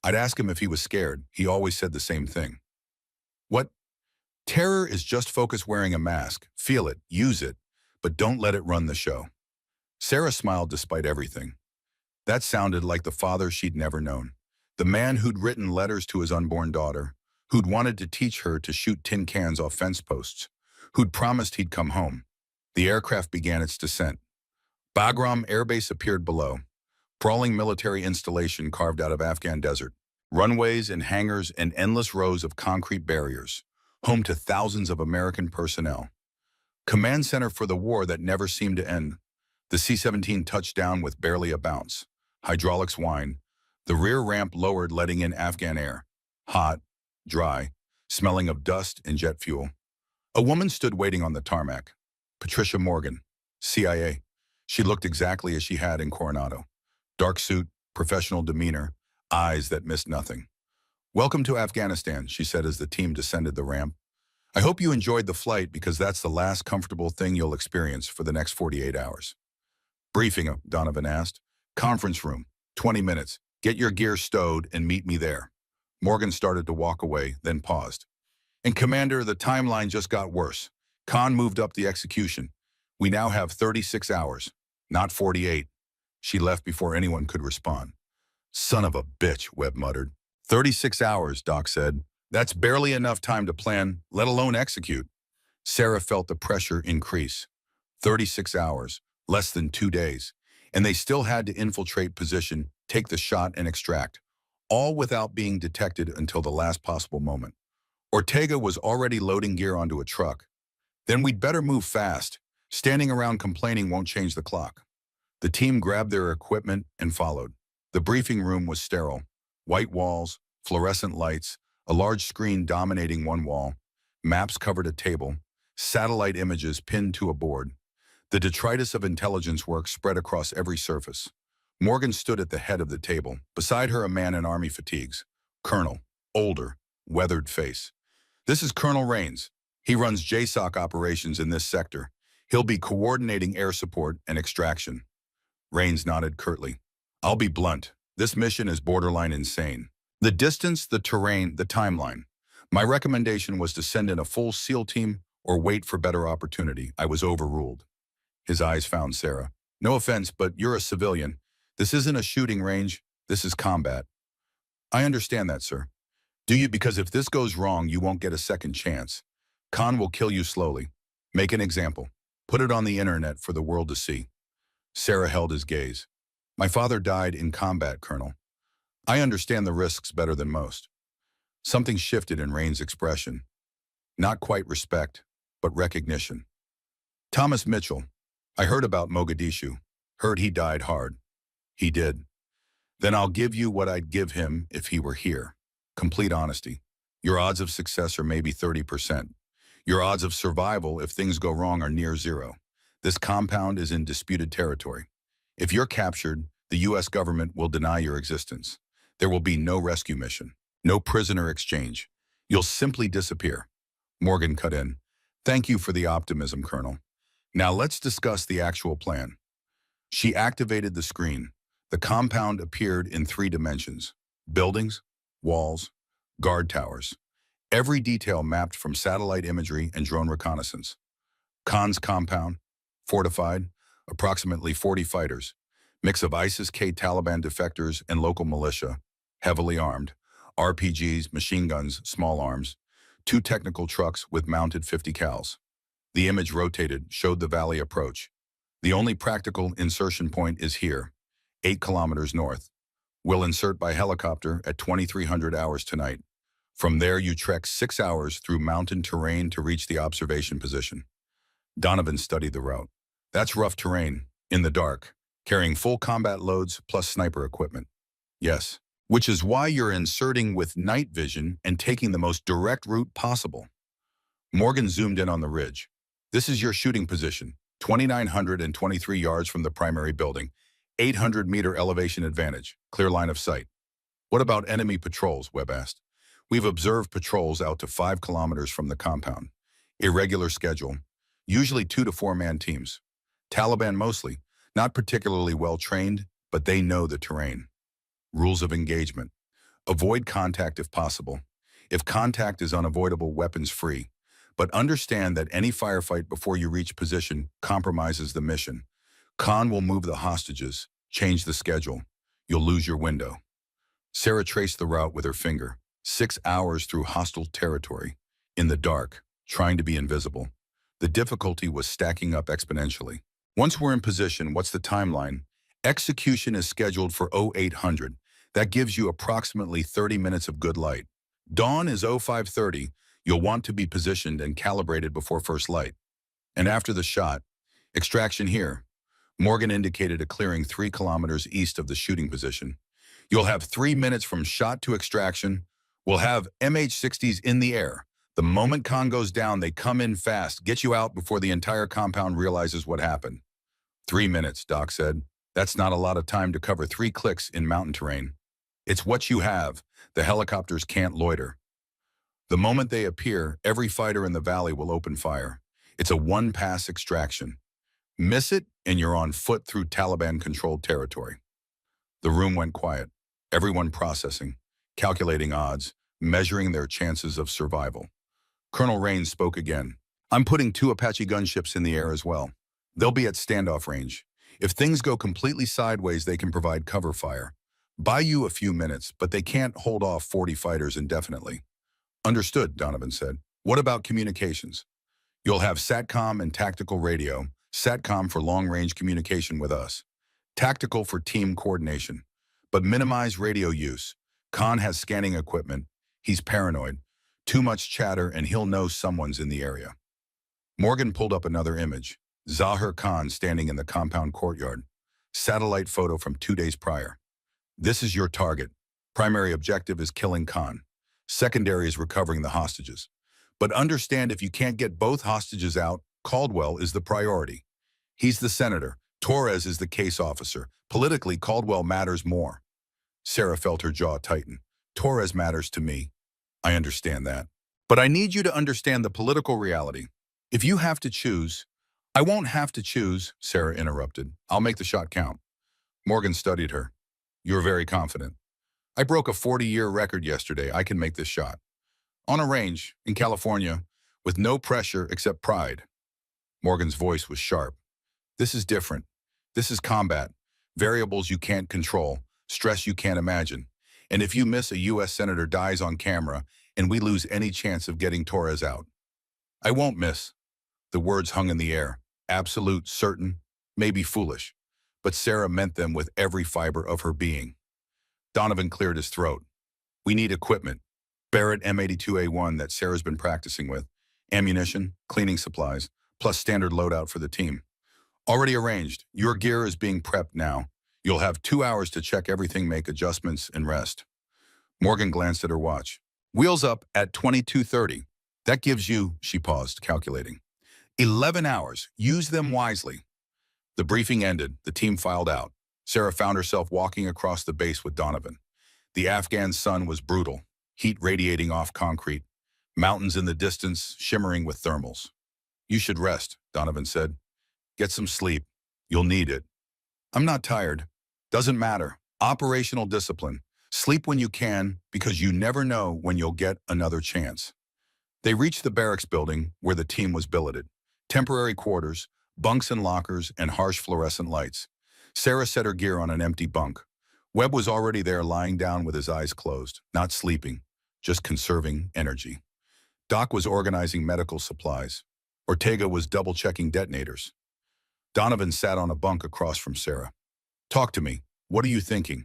I'd ask him if he was scared. He always said the same thing. What? Terror is just focus wearing a mask. Feel it, use it, but don't let it run the show. Sarah smiled despite everything. That sounded like the father she'd never known. The man who'd written letters to his unborn daughter, who'd wanted to teach her to shoot tin cans off fence posts, who'd promised he'd come home. The aircraft began its descent. Bagram Air Base appeared below, sprawling military installation carved out of Afghan desert. Runways and hangars and endless rows of concrete barriers, home to thousands of American personnel. Command center for the war that never seemed to end. The C-17 touched down with barely a bounce. Hydraulics whine. The rear ramp lowered, letting in Afghan air. Hot, dry, smelling of dust and jet fuel. A woman stood waiting on the tarmac. Patricia Morgan, CIA. She looked exactly as she had in Coronado. Dark suit, professional demeanor, eyes that missed nothing. "Welcome to Afghanistan," she said as the team descended the ramp. "I hope you enjoyed the flight because that's the last comfortable thing you'll experience for the next 48 hours. Briefing, Donovan asked. "Conference room, 20 minutes. Get your gear stowed and meet me there." Morgan started to walk away, then paused. "And Commander, the timeline just got worse. Khan moved up the execution. We now have 36 hours, not 48. She left before anyone could respond. "Son of a bitch," Webb muttered. 36 hours, Doc said. "That's barely enough time to plan, let alone execute." Sarah felt the pressure increase. 36 hours, less than 2 days. And they still had to infiltrate position, take the shot, and extract, all without being detected until the last possible moment. Ortega was already loading gear onto a truck. "Then we'd better move fast. Standing around complaining won't change the clock." The team grabbed their equipment and followed. The briefing room was sterile. White walls, fluorescent lights, a large screen dominating one wall. Maps covered a table. Satellite images pinned to a board. The detritus of intelligence work spread across every surface. Morgan stood at the head of the table. Beside her, a man in army fatigues. Colonel, older, weathered face. "This is Colonel Rains. He runs JSOC operations in this sector. He'll be coordinating air support and extraction." Rains nodded curtly. "I'll be blunt. This mission is borderline insane. The distance, the terrain, the timeline. My recommendation was to send in a full SEAL team or wait for better opportunity. I was overruled." His eyes found Sarah. "No offense, but you're a civilian. This isn't a shooting range. This is combat." "I understand that, sir." "Do you? Because if this goes wrong, you won't get a second chance. Khan will kill you slowly. Make an example. Put it on the internet for the world to see." Sarah held his gaze. "My father died in combat, Colonel. I understand the risks better than most." Something shifted in Rain's expression. Not quite respect, but recognition. "Thomas Mitchell. I heard about Mogadishu. Heard he died hard." "He did." "Then I'll give you what I'd give him if he were here. Complete honesty. Your odds of success are maybe 30%. Your odds of survival if things go wrong are near zero. This compound is in disputed territory. If you're captured, the U.S. government will deny your existence. There will be no rescue mission, no prisoner exchange. You'll simply disappear." Morgan cut in. "Thank you for the optimism, Colonel. Now let's discuss the actual plan." She activated the screen. The compound appeared in 3 dimensions: buildings, walls, guard towers. Every detail mapped from satellite imagery and drone reconnaissance. Khan's compound, fortified, approximately 40 fighters. Mix of ISIS-K Taliban defectors and local militia, heavily armed. RPGs, machine guns, small arms. 2 technical trucks with mounted 50 cals. The image rotated, showed the valley approach. The only practical insertion point is here, 8 kilometers north. We'll insert by helicopter at 2300 hours tonight. From there, you trek 6 hours through mountain terrain to reach the observation position. Donovan studied the route. "That's rough terrain, in the dark, carrying full combat loads plus sniper equipment." "Yes, which is why you're inserting with night vision and taking the most direct route possible." Morgan zoomed in on the ridge. "This is your shooting position, 2,923 yards from the primary building, 800-meter elevation advantage, clear line of sight." "What about enemy patrols?" Webb asked. "We've observed patrols out to 5 kilometers from the compound. Irregular schedule, usually 2 to 4-man teams. Taliban mostly, not particularly well trained, but they know the terrain." Rules of engagement. Avoid contact if possible. If contact is unavoidable, weapons free. But understand that any firefight before you reach position compromises the mission. Khan will move the hostages, change the schedule. You'll lose your window. Sarah traced the route with her finger. 6 hours through hostile territory, in the dark, trying to be invisible. The difficulty was stacking up exponentially. Once we're in position, what's the timeline? Execution is scheduled for 0800. That gives you approximately 30 minutes of good light. Dawn is 0530. You'll want to be positioned and calibrated before first light. And after the shot, extraction here. Morgan indicated a clearing 3 kilometers east of the shooting position. You'll have 3 minutes from shot to extraction. We'll have MH-60s in the air. The moment Khan goes down, they come in fast, get you out before the entire compound realizes what happened. 3 minutes, Doc said. That's not a lot of time to cover 3 clicks in mountain terrain. It's what you have. The helicopters can't loiter. The moment they appear, every fighter in the valley will open fire. It's a one-pass extraction. Miss it, and you're on foot through Taliban-controlled territory. The room went quiet, everyone processing, calculating odds, measuring their chances of survival. Colonel Rains spoke again. I'm putting 2 Apache gunships in the air as well. They'll be at standoff range. If things go completely sideways, they can provide cover fire. Buy you a few minutes, but they can't hold off 40 fighters indefinitely. Understood, Donovan said. What about communications? You'll have SATCOM and tactical radio. SATCOM for long-range communication with us. Tactical for team coordination. But minimize radio use. Khan has scanning equipment. He's paranoid. Too much chatter and he'll know someone's in the area. Morgan pulled up another image. Zahir Khan standing in the compound courtyard. Satellite photo from 2 days prior. This is your target. Primary objective is killing Khan. Secondary is recovering the hostages. But understand, if you can't get both hostages out, Caldwell is the priority. He's the senator. Torres is the case officer. Politically, Caldwell matters more. Sarah felt her jaw tighten. Torres matters to me. I understand that. But I need you to understand the political reality. If you have to choose— I won't have to choose, Sarah interrupted. I'll make the shot count. Morgan studied her. You're very confident. I broke a 40-year record yesterday. I can make this shot. On a range, in California, with no pressure except pride. Morgan's voice was sharp. This is different. This is combat. Variables you can't control. Stress you can't imagine. And if you miss, a U.S. senator dies on camera, and we lose any chance of getting Torres out. I won't miss. The words hung in the air. Absolute, certain, maybe foolish. But Sarah meant them with every fiber of her being. Donovan cleared his throat. We need equipment. Barrett M82A1 that Sarah's been practicing with. Ammunition, cleaning supplies, plus standard loadout for the team. Already arranged. Your gear is being prepped now. You'll have 2 hours to check everything, make adjustments, and rest. Morgan glanced at her watch. Wheels up at 22:30. That gives you— she paused, calculating. 11 hours. Use them wisely. The briefing ended. The team filed out. Sarah found herself walking across the base with Donovan. The Afghan sun was brutal, heat radiating off concrete, mountains in the distance shimmering with thermals. You should rest, Donovan said. Get some sleep. You'll need it. I'm not tired. Doesn't matter. Operational discipline. Sleep when you can, because you never know when you'll get another chance. They reached the barracks building where the team was billeted. Temporary quarters, bunks and lockers, and harsh fluorescent lights. Sarah set her gear on an empty bunk. Webb was already there, lying down with his eyes closed, not sleeping, just conserving energy. Doc was organizing medical supplies. Ortega was double-checking detonators. Donovan sat on a bunk across from Sarah. Talk to me. What are you thinking?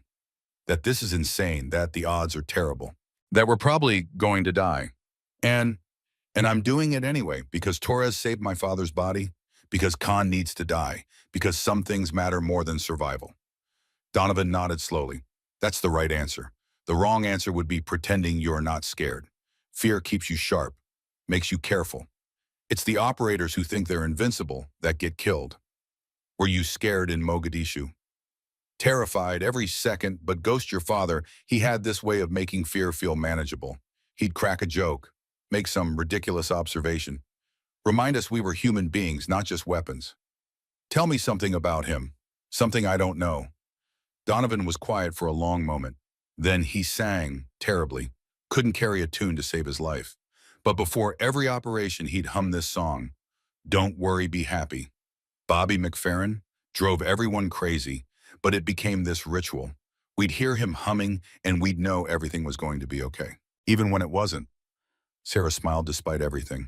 That this is insane, that the odds are terrible. That we're probably going to die. And I'm doing it anyway, because Torres saved my father's body, because Khan needs to die, because some things matter more than survival. Donovan nodded slowly. That's the right answer. The wrong answer would be pretending you're not scared. Fear keeps you sharp, makes you careful. It's the operators who think they're invincible that get killed. Were you scared in Mogadishu? Terrified every second, but ghost your father, he had this way of making fear feel manageable. He'd crack a joke, make some ridiculous observation. Remind us we were human beings, not just weapons. Tell me something about him, something I don't know. Donovan was quiet for a long moment. Then he sang terribly, couldn't carry a tune to save his life. But before every operation, he'd hum this song. Don't worry, be happy. Bobby McFerrin drove everyone crazy, but it became this ritual. We'd hear him humming, and we'd know everything was going to be okay, even when it wasn't. Sarah smiled despite everything.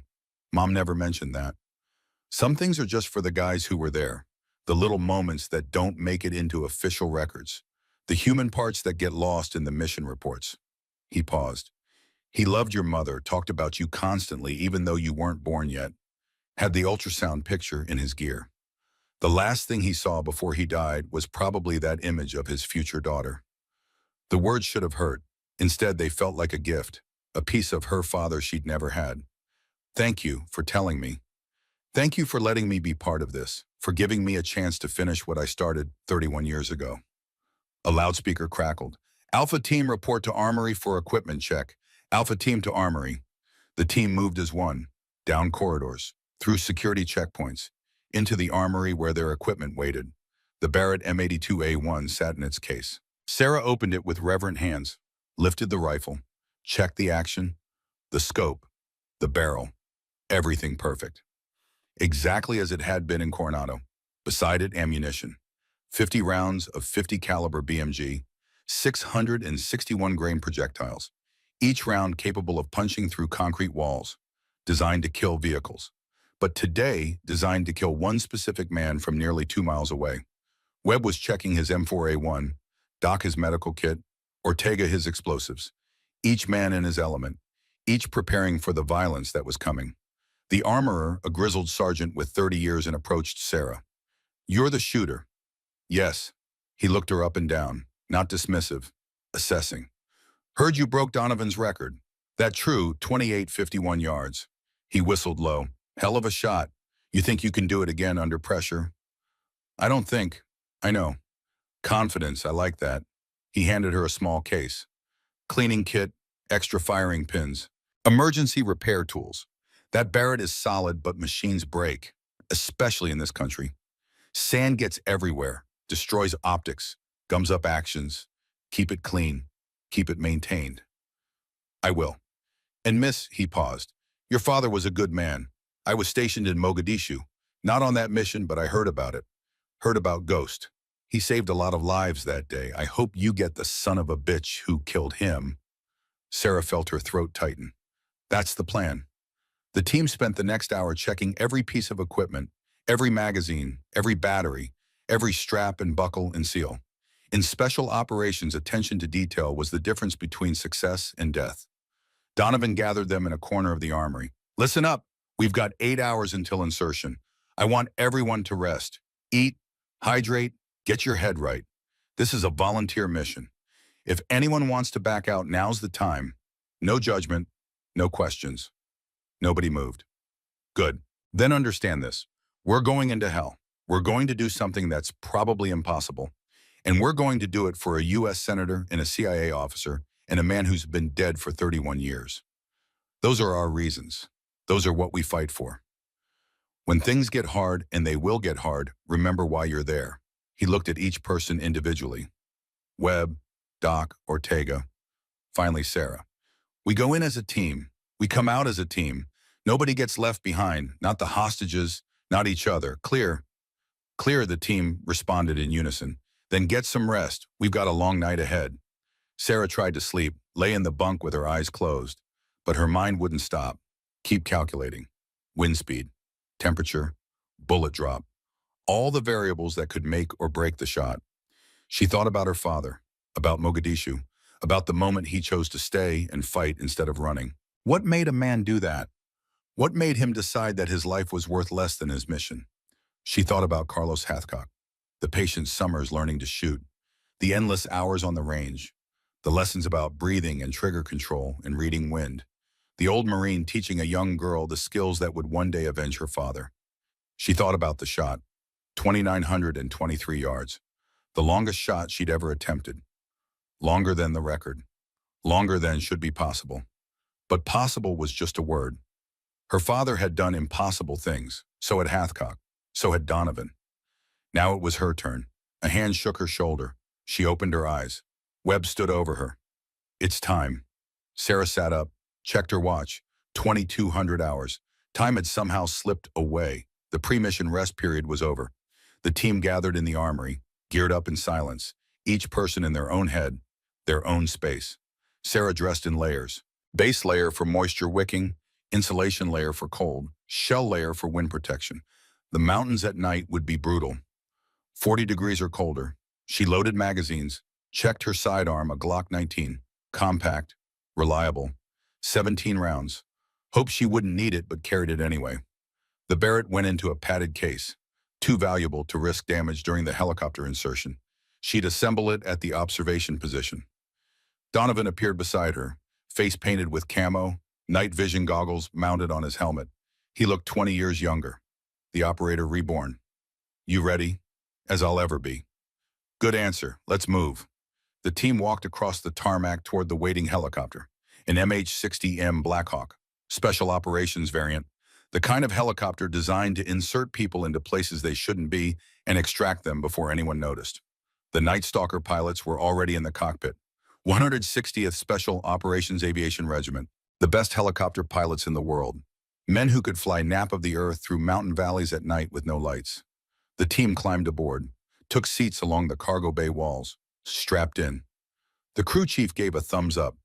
Mom never mentioned that. Some things are just for the guys who were there, the little moments that don't make it into official records, the human parts that get lost in the mission reports. He paused. He loved your mother, talked about you constantly, even though you weren't born yet, had the ultrasound picture in his gear. The last thing he saw before he died was probably that image of his future daughter. The words should have hurt. Instead, they felt like a gift, a piece of her father she'd never had. Thank you for telling me. Thank you for letting me be part of this, for giving me a chance to finish what I started 31 years ago. A loudspeaker crackled. Alpha Team report to Armory for equipment check. Alpha Team to Armory. The team moved as one, down corridors, through security checkpoints, into the armory where their equipment waited. The Barrett M82A1 sat in its case. Sarah opened it with reverent hands, lifted the rifle, checked the action, the scope, the barrel, everything perfect. Exactly as it had been in Coronado. Beside it, ammunition. 50 rounds of 50 caliber BMG, 661 grain projectiles, each round capable of punching through concrete walls, designed to kill vehicles. But today, designed to kill one specific man from nearly 2 miles away. Webb was checking his M4A1, Doc his medical kit, Ortega his explosives. Each man in his element, each preparing for the violence that was coming. The armorer, a grizzled sergeant with 30 years, and approached Sarah. "You're the shooter." "Yes." He looked her up and down, not dismissive, assessing. "Heard you broke Donovan's record. That true, 28.51 yards. He whistled low. "Hell of a shot. You think you can do it again under pressure?" "I don't think. I know." "Confidence, I like that." He handed her a small case. Cleaning kit, extra firing pins, emergency repair tools. That Barrett is solid, but machines break, especially in this country. Sand gets everywhere, destroys optics, gums up actions. Keep it clean. Keep it maintained. "I will." "And miss," he paused, "your father was a good man. I was stationed in Mogadishu. Not on that mission, but I heard about it. Heard about Ghost. He saved a lot of lives that day. I hope you get the son of a bitch who killed him." Sarah felt her throat tighten. "That's the plan." The team spent the next hour checking every piece of equipment, every magazine, every battery, every strap and buckle and seal. In special operations, attention to detail was the difference between success and death. Donovan gathered them in a corner of the armory. "Listen up. We've got 8 hours until insertion. I want everyone to rest. Eat, hydrate, get your head right. This is a volunteer mission. If anyone wants to back out, now's the time. No judgment, no questions." Nobody moved. "Good. Then understand this. We're going into hell. We're going to do something that's probably impossible. And we're going to do it for a U.S. Senator and a CIA officer and a man who's been dead for 31 years. Those are our reasons. Those are what we fight for. When things get hard, and they will get hard, remember why you're there." He looked at each person individually. Webb, Doc, Ortega, finally Sarah. "We go in as a team. We come out as a team. Nobody gets left behind, not the hostages, not each other. Clear?" "Clear," the team responded in unison. "Then get some rest. We've got a long night ahead." Sarah tried to sleep, lay in the bunk with her eyes closed, but her mind wouldn't stop. Keep calculating. Wind speed, temperature, bullet drop, all the variables that could make or break the shot. She thought about her father, about Mogadishu, about the moment he chose to stay and fight instead of running. What made a man do that? What made him decide that his life was worth less than his mission? She thought about Carlos Hathcock, the patient summers learning to shoot, the endless hours on the range, the lessons about breathing and trigger control and reading wind, the old Marine teaching a young girl the skills that would one day avenge her father. She thought about the shot, 2,923 yards, the longest shot she'd ever attempted, longer than the record, longer than should be possible. But possible was just a word. Her father had done impossible things, so had Hathcock, so had Donovan. Now it was her turn. A hand shook her shoulder. She opened her eyes. Webb stood over her. "It's time." Sarah sat up, checked her watch. 2,200 hours. Time had somehow slipped away. The pre-mission rest period was over. The team gathered in the armory, geared up in silence, each person in their own head, their own space. Sarah dressed in layers. Base layer for moisture wicking, insulation layer for cold, shell layer for wind protection. The mountains at night would be brutal. 40 degrees or colder. She loaded magazines, checked her sidearm, a Glock 19, compact, reliable, 17 rounds. Hoped she wouldn't need it, but carried it anyway. The Barrett went into a padded case, too valuable to risk damage during the helicopter insertion. She'd assemble it at the observation position. Donovan appeared beside her, face painted with camo, night vision goggles mounted on his helmet. He looked 20 years younger. The operator reborn. You ready? As I'll ever be. Good answer. Let's move. The team walked across the tarmac toward the waiting helicopter, an MH-60M Blackhawk, special operations variant, the kind of helicopter designed to insert people into places they shouldn't be and extract them before anyone noticed. The Night Stalker pilots were already in the cockpit. 160th Special Operations Aviation Regiment, the best helicopter pilots in the world. Men who could fly nap of the earth through mountain valleys at night with no lights. The team climbed aboard, took seats along the cargo bay walls, strapped in. The crew chief gave a thumbs up.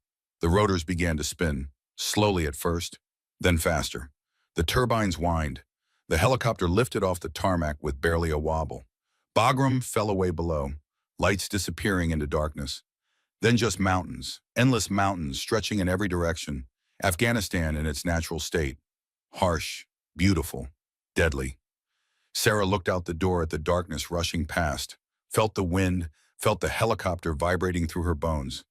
The rotors began to spin, slowly at first, then faster. The turbines whined. The helicopter lifted off the tarmac with barely a wobble. Bagram fell away below, lights disappearing into darkness. Then just mountains, endless mountains stretching in every direction. Afghanistan in its natural state. Harsh, beautiful, deadly. Sarah looked out the door at the darkness rushing past, felt the wind, felt the helicopter vibrating through her bones.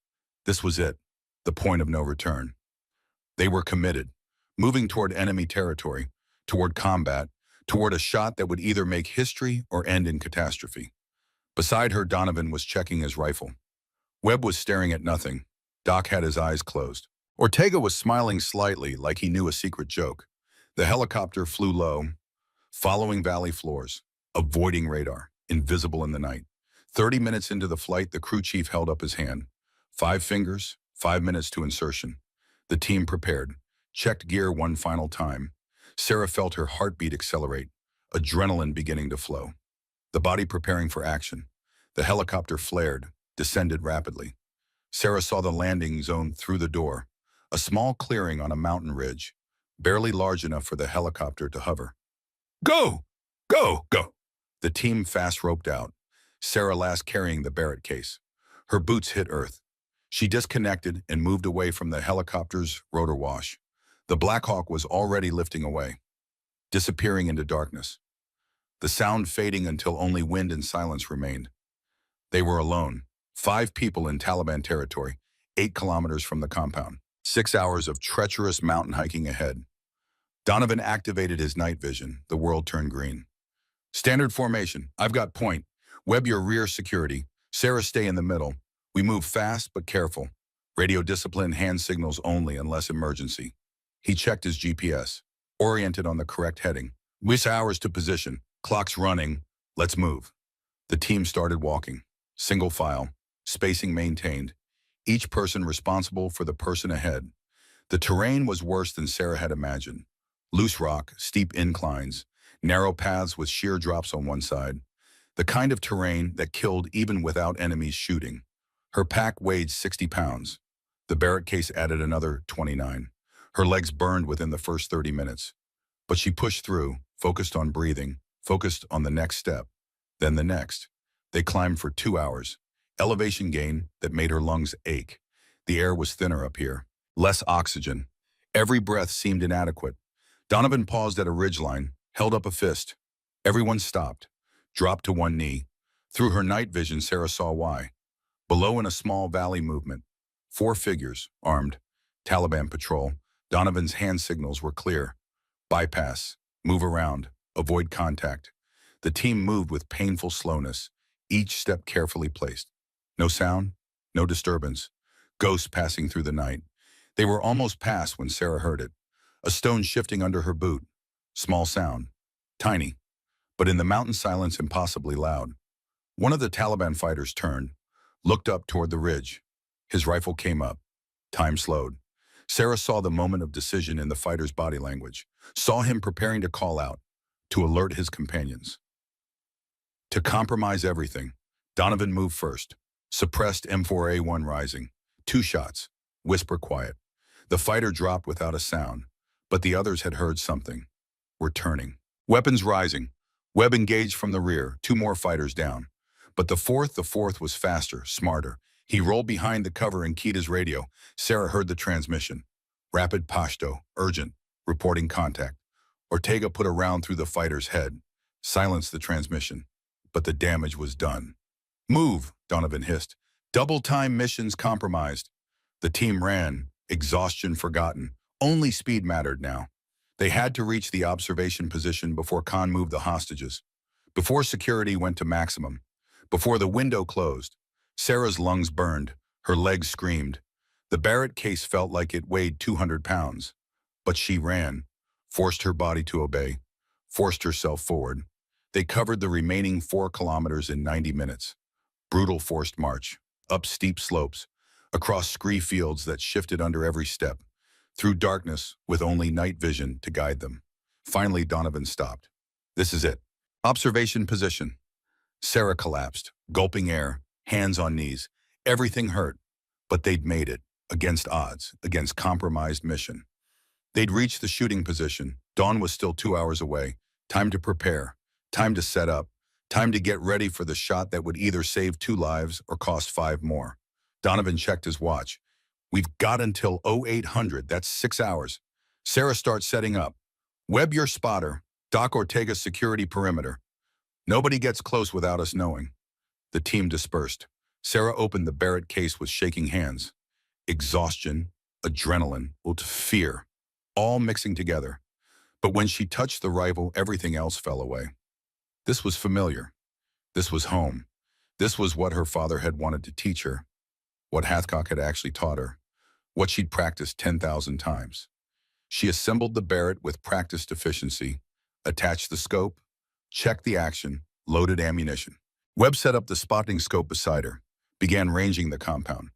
This was it, the point of no return. They were committed, moving toward enemy territory, toward combat, toward a shot that would either make history or end in catastrophe. Beside her, Donovan was checking his rifle. Webb was staring at nothing. Doc had his eyes closed. Ortega was smiling slightly, like he knew a secret joke. The helicopter flew low, following valley floors, avoiding radar, invisible in the night. 30 minutes into the flight, the crew chief held up his hand. 5 fingers, 5 minutes to insertion. The team prepared, checked gear one final time. Sarah felt her heartbeat accelerate, adrenaline beginning to flow. The body preparing for action. The helicopter flared, descended rapidly. Sarah saw the landing zone through the door, a small clearing on a mountain ridge, barely large enough for the helicopter to hover. Go! Go! Go! The team fast roped out, Sarah last carrying the Barrett case. Her boots hit earth. She disconnected and moved away from the helicopter's rotor wash. The Blackhawk was already lifting away, disappearing into darkness. The sound fading until only wind and silence remained. They were alone, 5 people in Taliban territory, 8 kilometers from the compound. 6 hours of treacherous mountain hiking ahead. Donovan activated his night vision. The world turned green. Standard formation. I've got point. Webb your rear security. Sarah, stay in the middle. We move fast but careful. Radio discipline, hand signals only unless emergency. He checked his GPS, oriented on the correct heading. 6 hours to position. Clock's running. Let's move. The team started walking. Single file. Spacing maintained. Each person responsible for the person ahead. The terrain was worse than Sarah had imagined. Loose rock, steep inclines, narrow paths with sheer drops on one side. The kind of terrain that killed even without enemies shooting. Her pack weighed 60 pounds. The Barrett case added another 29. Her legs burned within the first 30 minutes. But she pushed through, focused on breathing, focused on the next step, then the next. They climbed for 2 hours. Elevation gain that made her lungs ache. The air was thinner up here, less oxygen. Every breath seemed inadequate. Donovan paused at a ridgeline, held up a fist. Everyone stopped, dropped to one knee. Through her night vision, Sarah saw why. Below, in a small valley movement, 4 figures, armed. Taliban patrol. Donovan's hand signals were clear. Bypass, move around, avoid contact. The team moved with painful slowness, each step carefully placed. No sound, no disturbance. Ghosts passing through the night. They were almost past when Sarah heard it. A stone shifting under her boot. Small sound. Tiny. But in the mountain silence, impossibly loud. One of the Taliban fighters turned, looked up toward the ridge. His rifle came up. Time slowed. Sarah saw the moment of decision in the fighter's body language. Saw him preparing to call out, to alert his companions. To compromise everything, Donovan moved first. Suppressed M4A1 rising. 2 shots. Whisper quiet. The fighter dropped without a sound, but the others had heard something. Were turning. Weapons rising. Webb engaged from the rear, 2 more fighters down. But the fourth was faster, smarter. He rolled behind the cover and keyed his radio. Sarah heard the transmission. Rapid Pashto, urgent, reporting contact. Ortega put a round through the fighter's head, silenced the transmission. But the damage was done. Move, Donovan hissed. Double-time missions compromised. The team ran, exhaustion forgotten. Only speed mattered now. They had to reach the observation position before Khan moved the hostages, before security went to maximum, before the window closed. Sarah's lungs burned, her legs screamed. The Barrett case felt like it weighed 200 pounds. But she ran, forced her body to obey, forced herself forward. They covered the remaining 4 kilometers in 90 minutes. Brutal forced march, up steep slopes, across scree fields that shifted under every step, through darkness with only night vision to guide them. Finally, Donovan stopped. This is it. Observation position. Sarah collapsed, gulping air, hands on knees. Everything hurt, but they'd made it, against odds, against compromised mission. They'd reached the shooting position. Dawn was still 2 hours away. Time to prepare, time to set up, time to get ready for the shot that would either save 2 lives or cost 5 more. Donovan checked his watch. We've got until 0800, that's 6 hours. Sarah starts setting up. Web your spotter, Doc Ortega's security perimeter. Nobody gets close without us knowing. The team dispersed. Sarah opened the Barrett case with shaking hands. Exhaustion, adrenaline, fear, all mixing together. But when she touched the rifle, everything else fell away. This was familiar. This was home. This was what her father had wanted to teach her, what Hathcock had actually taught her, what she'd practiced 10,000 times. She assembled the Barrett with practiced efficiency, attached the scope, checked the action, loaded ammunition. Webb set up the spotting scope beside her, began ranging the compound.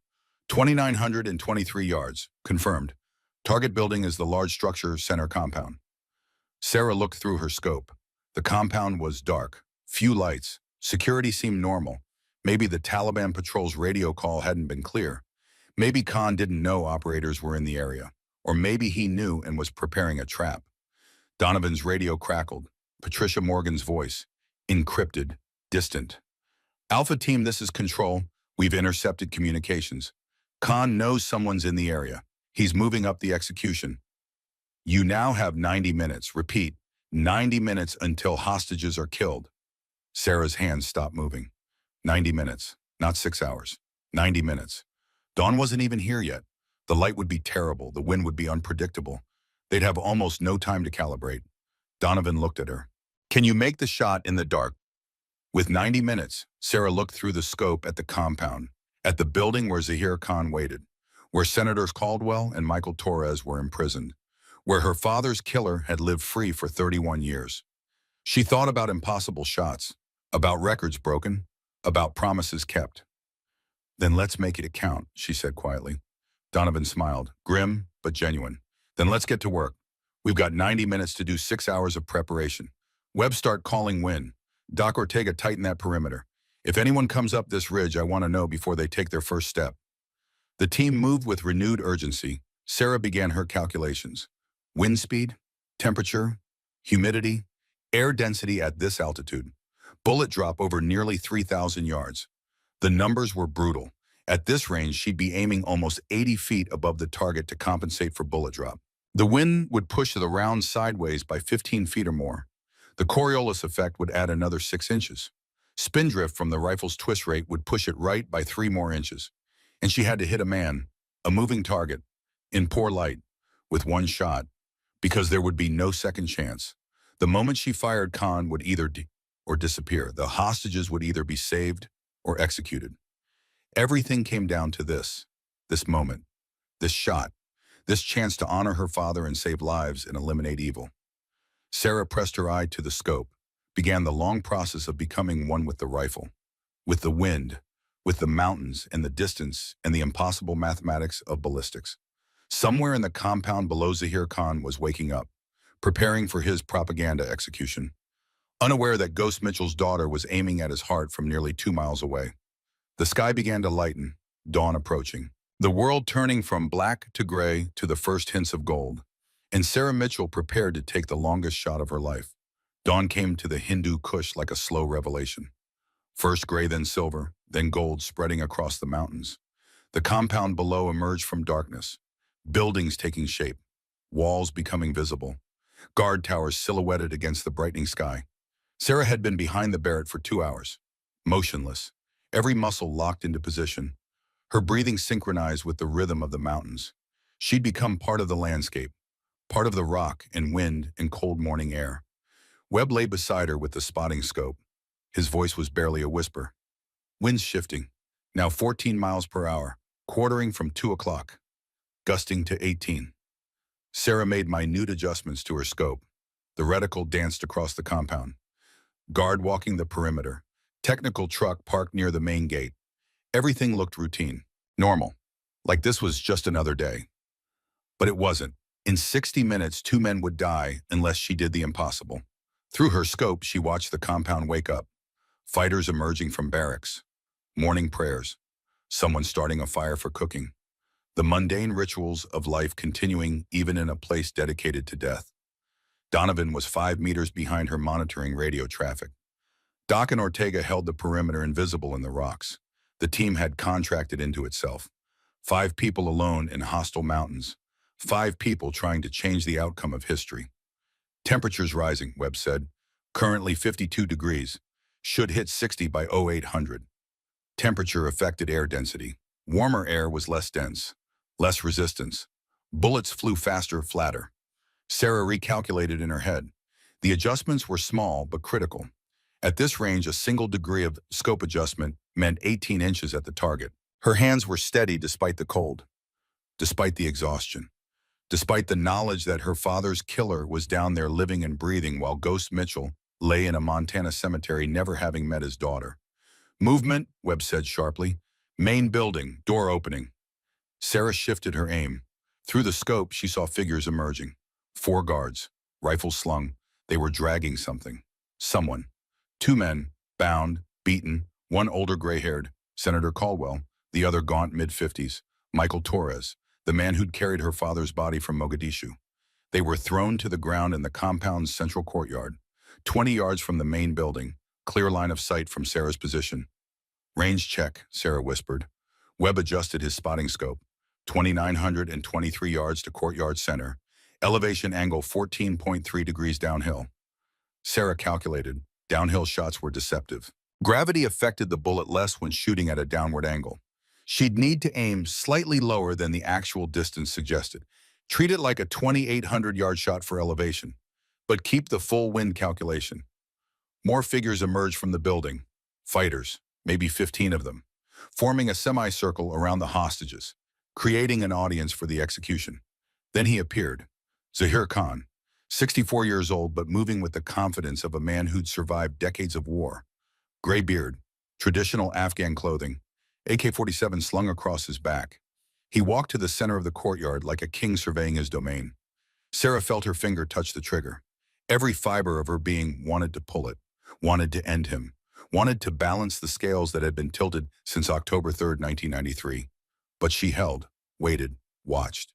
2,923 yards, confirmed. Target building is the large structure center compound. Sarah looked through her scope. The compound was dark, few lights. Security seemed normal. Maybe the Taliban patrol's radio call hadn't been clear. Maybe Khan didn't know operators were in the area. Or maybe he knew and was preparing a trap. Donovan's radio crackled. Patricia Morgan's voice, encrypted, distant. Alpha Team, this is Control. We've intercepted communications. Khan knows someone's in the area. He's moving up the execution. You now have 90 minutes. Repeat, 90 minutes until hostages are killed. Sarah's hands stopped moving. 90 minutes, not 6 hours. 90 minutes. Dawn wasn't even here yet. The light would be terrible. The wind would be unpredictable. They'd have almost no time to calibrate. Donovan looked at her. Can you make the shot in the dark? With 90 minutes, Sarah looked through the scope at the compound, at the building where Zahir Khan waited, where Senators Caldwell and Michael Torres were imprisoned, where her father's killer had lived free for 31 years. She thought about impossible shots, about records broken, about promises kept. Then let's make it count, she said quietly. Donovan smiled, grim but genuine. Then let's get to work. We've got 90 minutes to do 6 hours of preparation. Webb, start calling win. Doc Ortega, tighten that perimeter. If anyone comes up this ridge, I want to know before they take their first step. The team moved with renewed urgency. Sarah began her calculations. Wind speed, temperature, humidity, air density at this altitude. Bullet drop over nearly 3,000 yards. The numbers were brutal. At this range, she'd be aiming almost 80 feet above the target to compensate for bullet drop. The wind would push the round sideways by 15 feet or more. The Coriolis effect would add another 6 inches. Spindrift from the rifle's twist rate would push it right by 3 more inches. And she had to hit a man, a moving target, in poor light, with one shot, because there would be no second chance. The moment she fired, Khan would either or disappear. The hostages would either be saved or executed. Everything came down to this moment, this shot, this chance to honor her father and save lives and eliminate evil. Sarah pressed her eye to the scope, began the long process of becoming one with the rifle, with the wind, with the mountains and the distance and the impossible mathematics of ballistics. Somewhere in the compound below, Zahir Khan was waking up, preparing for his propaganda execution, unaware that Ghost Mitchell's daughter was aiming at his heart from nearly 2 miles away. The sky began to lighten, dawn approaching, the world turning from black to gray to the first hints of gold. And Sarah Mitchell prepared to take the longest shot of her life. Dawn came to the Hindu Kush like a slow revelation. First gray, then silver, then gold spreading across the mountains. The compound below emerged from darkness, buildings taking shape, walls becoming visible, guard towers silhouetted against the brightening sky. Sarah had been behind the Barrett for 2 hours, motionless, every muscle locked into position, her breathing synchronized with the rhythm of the mountains. She'd become part of the landscape, part of the rock and wind and cold morning air. Webb lay beside her with the spotting scope. His voice was barely a whisper. Winds shifting, now 14 miles per hour, quartering from 2 o'clock, gusting to 18. Sarah made minute adjustments to her scope. The reticle danced across the compound. Guard walking the perimeter. Technical truck parked near the main gate. Everything looked routine, normal, like this was just another day. But it wasn't. In 60 minutes, 2 men would die unless she did the impossible. Through her scope, she watched the compound wake up. Fighters emerging from barracks. Morning prayers. Someone starting a fire for cooking. The mundane rituals of life continuing even in a place dedicated to death. Donovan was 5 meters behind her monitoring radio traffic. Doc and Ortega held the perimeter invisible in the rocks. The team had contracted into itself. 5 people alone in hostile mountains. 5 people trying to change the outcome of history. Temperatures rising, Webb said. Currently 52 degrees. Should hit 60 by 0800. Temperature affected air density. Warmer air was less dense. Less resistance. Bullets flew faster, flatter. Sarah recalculated in her head. The adjustments were small but critical. At this range, a single degree of scope adjustment meant 18 inches at the target. Her hands were steady despite the cold, despite the exhaustion, despite the knowledge that her father's killer was down there living and breathing while Ghost Mitchell lay in a Montana cemetery never having met his daughter. Movement, Webb said sharply. Main building, door opening. Sarah shifted her aim. Through the scope, she saw figures emerging. 4 guards, rifles slung. They were dragging something. Someone. 2 men, bound, beaten, one older gray-haired, Senator Caldwell, the other gaunt mid-50s, Michael Torres, the man who'd carried her father's body from Mogadishu. They were thrown to the ground in the compound's central courtyard, 20 yards from the main building, clear line of sight from Sarah's position. Range check, Sarah whispered. Webb adjusted his spotting scope. 2,923 yards to courtyard center. Elevation angle 14.3 degrees downhill. Sarah calculated. Downhill shots were deceptive. Gravity affected the bullet less when shooting at a downward angle. She'd need to aim slightly lower than the actual distance suggested. Treat it like a 2,800-yard shot for elevation, but keep the full wind calculation. More figures emerged from the building. Fighters, maybe 15 of them, forming a semicircle around the hostages, creating an audience for the execution. Then he appeared. Zahir Khan, 64 years old but moving with the confidence of a man who'd survived decades of war. Gray beard, traditional Afghan clothing, AK-47 slung across his back. He walked to the center of the courtyard like a king surveying his domain. Sarah felt her finger touch the trigger. Every fiber of her being wanted to pull it, wanted to end him, wanted to balance the scales that had been tilted since October 3rd, 1993. But she held, waited, watched.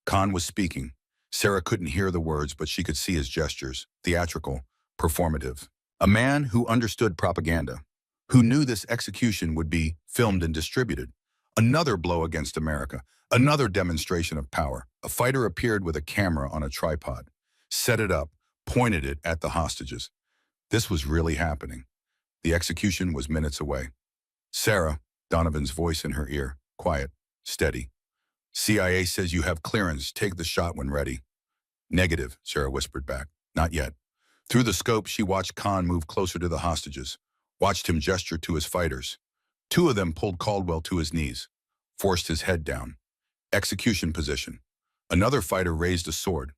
Khan was speaking. Sarah couldn't hear the words, but she could see his gestures, theatrical, performative. A man who understood propaganda, who knew this execution would be filmed and distributed. Another blow against America, another demonstration of power. A fighter appeared with a camera on a tripod, set it up, pointed it at the hostages. This was really happening. The execution was minutes away. Sarah, Donovan's voice in her ear, quiet, steady. CIA says you have clearance. Take the shot when ready. Negative, Sarah whispered back. Not yet. Through the scope, she watched Khan move closer to the hostages, watched him gesture to his fighters. 2 of them pulled Caldwell to his knees, forced his head down. Execution position. Another fighter raised a sword.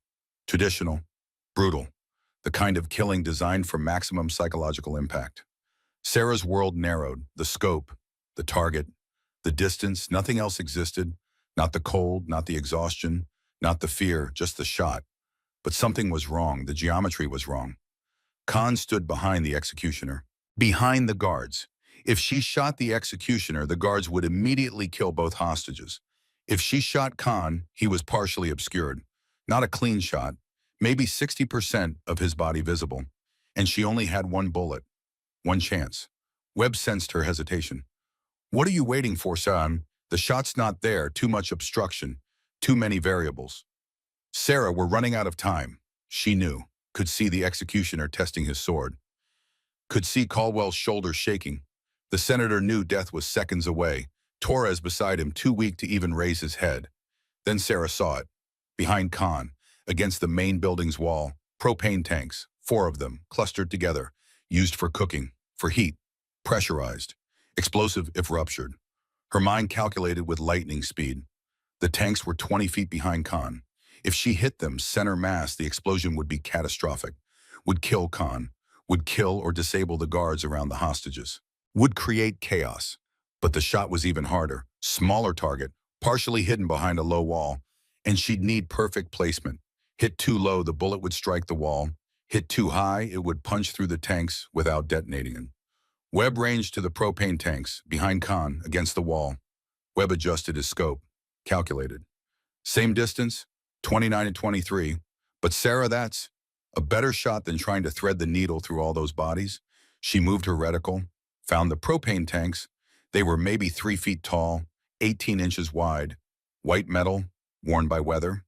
Traditional, brutal, the kind of killing designed for maximum psychological impact. Sarah's world narrowed, the scope, the target, the distance, nothing else existed. Not the cold, not the exhaustion, not the fear, just the shot. But something was wrong. The geometry was wrong. Khan stood behind the executioner, behind the guards. If she shot the executioner, the guards would immediately kill both hostages. If she shot Khan, he was partially obscured. Not a clean shot, maybe 60% of his body visible. And she only had 1 bullet, 1 chance. Webb sensed her hesitation. What are you waiting for, son? The shot's not there, too much obstruction, too many variables. Sarah, we're running out of time. She knew, could see the executioner testing his sword. Could see Caldwell's shoulders shaking. The senator knew death was seconds away. Torres beside him, too weak to even raise his head. Then Sarah saw it. Behind Khan, against the main building's wall, propane tanks, 4 of them, clustered together, used for cooking, for heat, pressurized, explosive if ruptured. Her mind calculated with lightning speed. The tanks were 20 feet behind Khan. If she hit them center mass, the explosion would be catastrophic, would kill Khan, would kill or disable the guards around the hostages, would create chaos. But the shot was even harder, smaller target, partially hidden behind a low wall, and she'd need perfect placement. Hit too low, the bullet would strike the wall. Hit too high, it would punch through the tanks without detonating them. Webb ranged to the propane tanks, behind Khan, against the wall. Webb adjusted his scope, calculated. Same distance, 29 and 23, but Sarah, that's a better shot than trying to thread the needle through all those bodies. She moved her reticle, found the propane tanks. They were maybe 3 feet tall, 18 inches wide, white metal, worn by weather.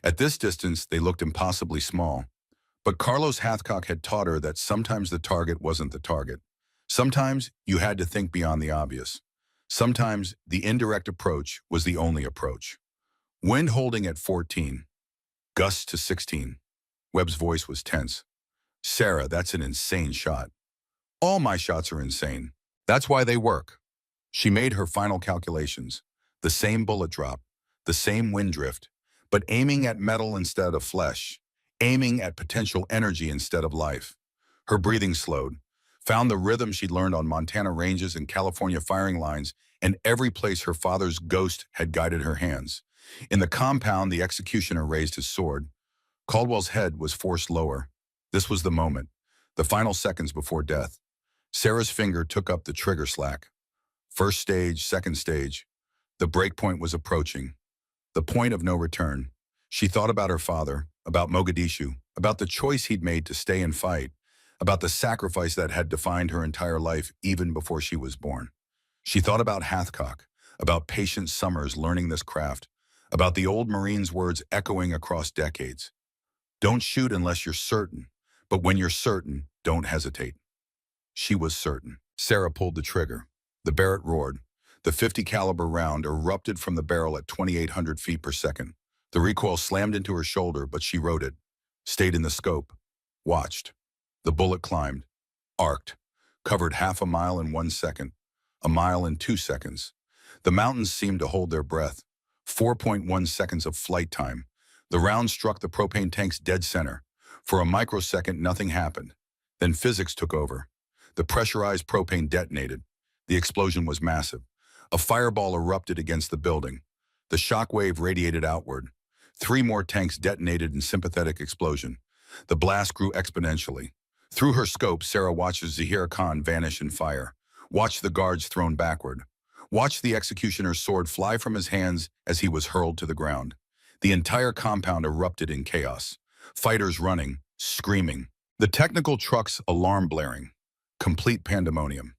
At this distance, they looked impossibly small. But Carlos Hathcock had taught her that sometimes the target wasn't the target. Sometimes you had to think beyond the obvious. Sometimes the indirect approach was the only approach. Wind holding at 14, gusts to 16. Webb's voice was tense. Sarah, that's an insane shot. All my shots are insane. That's why they work. She made her final calculations. The same bullet drop, the same wind drift, but aiming at metal instead of flesh, aiming at potential energy instead of life. Her breathing slowed, found the rhythm she'd learned on Montana ranges and California firing lines, and every place her father's ghost had guided her hands. In the compound, the executioner raised his sword. Caldwell's head was forced lower. This was the moment, the final seconds before death. Sarah's finger took up the trigger slack. First stage, second stage. The breakpoint was approaching. The point of no return. She thought about her father, about Mogadishu, about the choice he'd made to stay and fight, about the sacrifice that had defined her entire life even before she was born. She thought about Hathcock, about patient summers learning this craft, about the old Marine's words echoing across decades. Don't shoot unless you're certain, but when you're certain, don't hesitate. She was certain. Sarah pulled the trigger. The Barrett roared. The 50 caliber round erupted from the barrel at 2,800 feet per second. The recoil slammed into her shoulder, but she rode it, stayed in the scope, watched. The bullet climbed, arced, covered half a mile in 1 second, a mile in 2 seconds. The mountains seemed to hold their breath. 4.1 seconds of flight time. The round struck the propane tank's dead center. For a microsecond, nothing happened. Then physics took over. The pressurized propane detonated. The explosion was massive. A fireball erupted against the building. The shockwave radiated outward. 3 more tanks detonated in sympathetic explosion. The blast grew exponentially. Through her scope, Sarah watched Zahir Khan vanish in fire. Watched the guards thrown backward. Watched the executioner's sword fly from his hands as he was hurled to the ground. The entire compound erupted in chaos. Fighters running, screaming. The technical truck's alarm blaring. Complete pandemonium.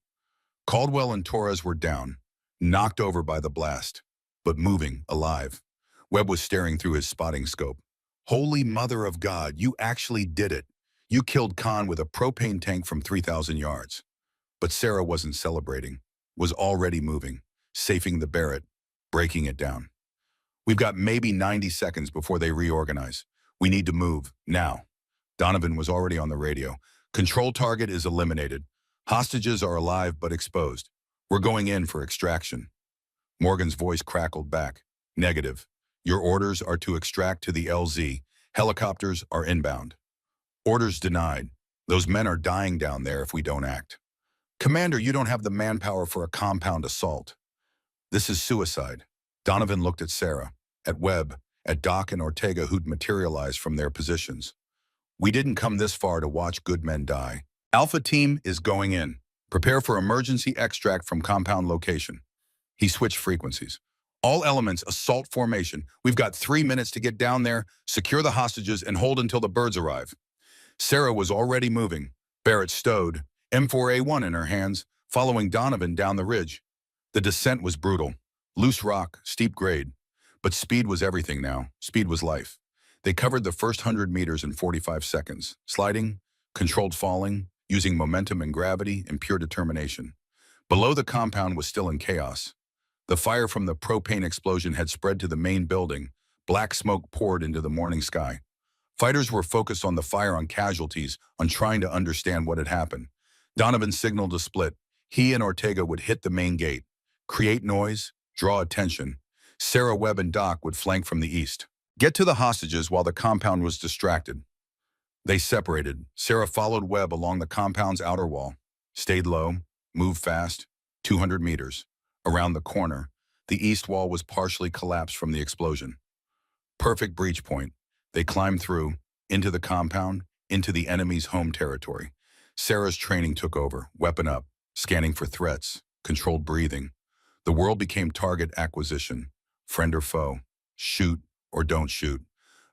Caldwell and Torres were down, knocked over by the blast, but moving, alive. Webb was staring through his spotting scope. Holy Mother of God, you actually did it. You killed Khan with a propane tank from 3,000 yards. But Sarah wasn't celebrating, was already moving, safing the Barrett, breaking it down. We've got maybe 90 seconds before they reorganize. We need to move, now. Donovan was already on the radio. Control target is eliminated. Hostages are alive but exposed. We're going in for extraction. Morgan's voice crackled back. Negative. Your orders are to extract to the LZ. Helicopters are inbound. Orders denied. Those men are dying down there if we don't act. Commander, you don't have the manpower for a compound assault. This is suicide. Donovan looked at Sarah, at Webb, at Doc and Ortega who'd materialized from their positions. We didn't come this far to watch good men die. Alpha team is going in. Prepare for emergency extract from compound location. He switched frequencies. All elements, assault formation. We've got 3 minutes to get down there, secure the hostages, and hold until the birds arrive. Sarah was already moving. Barrett stowed, M4A1 in her hands, following Donovan down the ridge. The descent was brutal. Loose rock, steep grade. But speed was everything now. Speed was life. They covered the first 100 meters in 45 seconds, sliding, controlled falling, using momentum and gravity and pure determination. Below, the compound was still in chaos. The fire from the propane explosion had spread to the main building. Black smoke poured into the morning sky. Fighters were focused on the fire, on casualties, on trying to understand what had happened. Donovan signaled a split. He and Ortega would hit the main gate, create noise, draw attention. Sarah, Webb, and Doc would flank from the east. Get to the hostages while the compound was distracted. They separated. Sarah followed Webb along the compound's outer wall, stayed low, moved fast, 200 meters. Around the corner, the east wall was partially collapsed from the explosion. Perfect breach point. They climbed through, into the compound, into the enemy's home territory. Sarah's training took over, weapon up, scanning for threats, controlled breathing. The world became target acquisition. Friend or foe, shoot or don't shoot.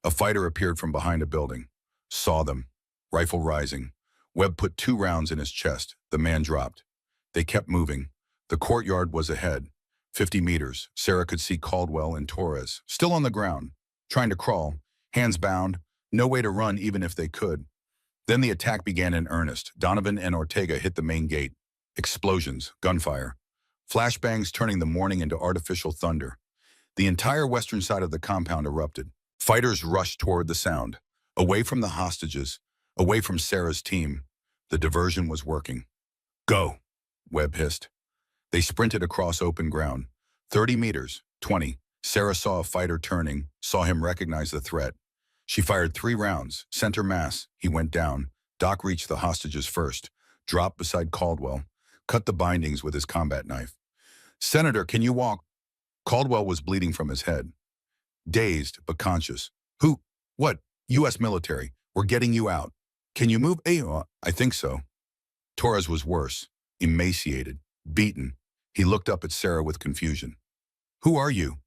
A fighter appeared from behind a building. Saw them, rifle rising. Webb put 2 rounds in his chest. The man dropped. They kept moving. The courtyard was ahead. 50 meters. Sarah could see Caldwell and Torres, still on the ground, trying to crawl, hands bound, no way to run even if they could. Then the attack began in earnest. Donovan and Ortega hit the main gate. Explosions, gunfire, flashbangs turning the morning into artificial thunder. The entire western side of the compound erupted. Fighters rushed toward the sound, away from the hostages, away from Sarah's team. The diversion was working. Go, Webb hissed. They sprinted across open ground. 30 meters, 20. Sarah saw a fighter turning, saw him recognize the threat. She fired 3 rounds, center mass. He went down. Doc reached the hostages first, dropped beside Caldwell, cut the bindings with his combat knife. Senator, can you walk? Caldwell was bleeding from his head. Dazed, but conscious. Who? What? U.S. military. We're getting you out. Can you move? I think so. Torres was worse, emaciated, beaten. He looked up at Sarah with confusion. Who are you?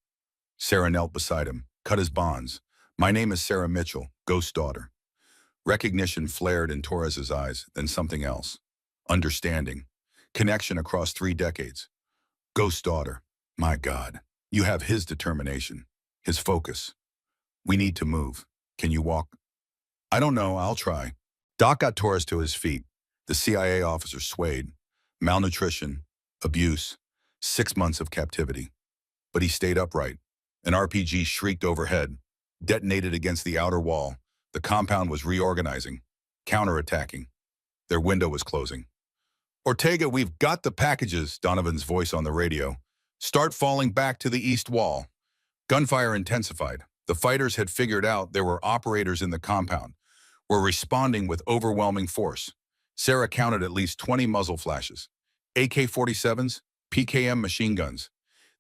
Sarah knelt beside him, cut his bonds. My name is Sarah Mitchell, Ghost daughter. Recognition flared in Torres's eyes, then something else. Understanding. Connection across 3 decades. Ghost daughter. My God. You have his determination, his focus. We need to move. Can you walk? I don't know, I'll try. Doc got Torres to his feet. The CIA officer swayed. Malnutrition, abuse, 6 months of captivity. But he stayed upright. An RPG shrieked overhead, detonated against the outer wall. The compound was reorganizing, counterattacking. Their window was closing. Ortega, we've got the packages, Donovan's voice on the radio. Start falling back to the east wall. Gunfire intensified. The fighters had figured out there were operators in the compound, were responding with overwhelming force. Sarah counted at least 20 muzzle flashes, AK-47s, PKM machine guns.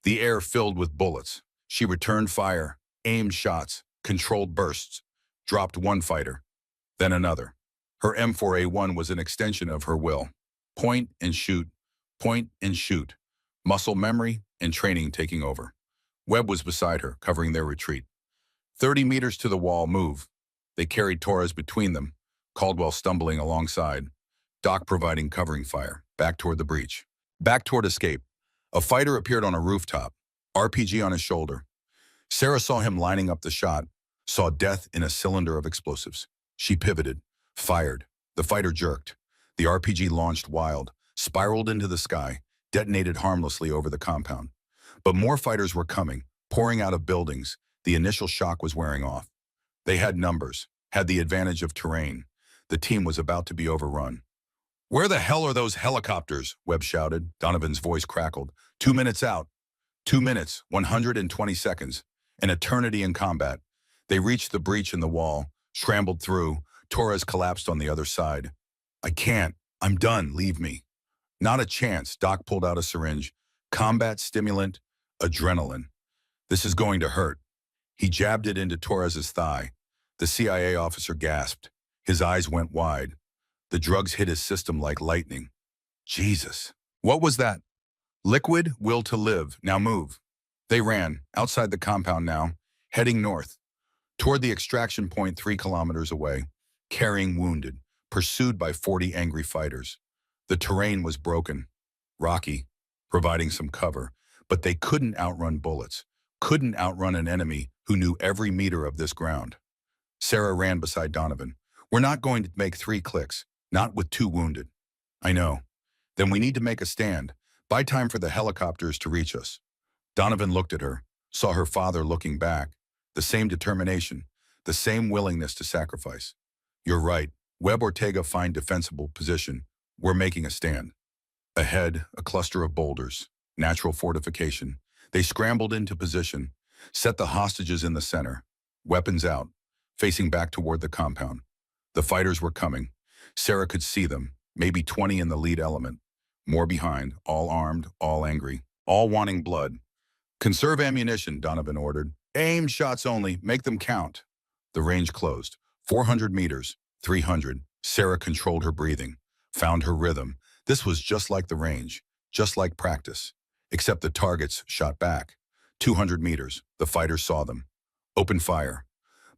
The air filled with bullets. She returned fire, aimed shots, controlled bursts, dropped one fighter, then another. Her M4A1 was an extension of her will. Point and shoot, point and shoot. Muscle memory and training taking over. Webb was beside her, covering their retreat. 30 meters to the wall, move. They carried Torres between them, Caldwell stumbling alongside, Doc providing covering fire, back toward the breach. Back toward escape. A fighter appeared on a rooftop, RPG on his shoulder. Sarah saw him lining up the shot, saw death in a cylinder of explosives. She pivoted, fired. The fighter jerked. The RPG launched wild, spiraled into the sky, detonated harmlessly over the compound. But more fighters were coming, pouring out of buildings. The initial shock was wearing off. They had numbers, had the advantage of terrain. The team was about to be overrun. Where the hell are those helicopters? Webb shouted. Donovan's voice crackled. 2 minutes out. 2 minutes, 120 seconds. An eternity in combat. They reached the breach in the wall, scrambled through. Torres collapsed on the other side. I can't. I'm done. Leave me. Not a chance. Doc pulled out a syringe. Combat stimulant, adrenaline. This is going to hurt. He jabbed it into Torres's thigh. The CIA officer gasped. His eyes went wide. The drugs hit his system like lightning. Jesus. What was that? Liquid, will to live. Now move. They ran, outside the compound now, heading north, toward the extraction point 3 kilometers away, carrying wounded, pursued by 40 angry fighters. The terrain was broken, rocky, providing some cover, but they couldn't outrun bullets, couldn't outrun an enemy who knew every meter of this ground. Sarah ran beside Donovan. We're not going to make 3 clicks, not with 2 wounded. I know. Then we need to make a stand. Buy time for the helicopters to reach us. Donovan looked at her, saw her father looking back, the same determination, the same willingness to sacrifice. You're right. Webb Ortega find defensible position. We're making a stand. Ahead, a cluster of boulders, natural fortification. They scrambled into position, set the hostages in the center, weapons out, facing back toward the compound. The fighters were coming. Sarah could see them, maybe 20 in the lead element. More behind, all armed, all angry, all wanting blood. Conserve ammunition, Donovan ordered. Aim shots only, make them count. The range closed. 400 meters, 300. Sarah controlled her breathing, found her rhythm. This was just like the range, just like practice. Except the targets shot back. 200 meters, the fighters saw them. Open fire.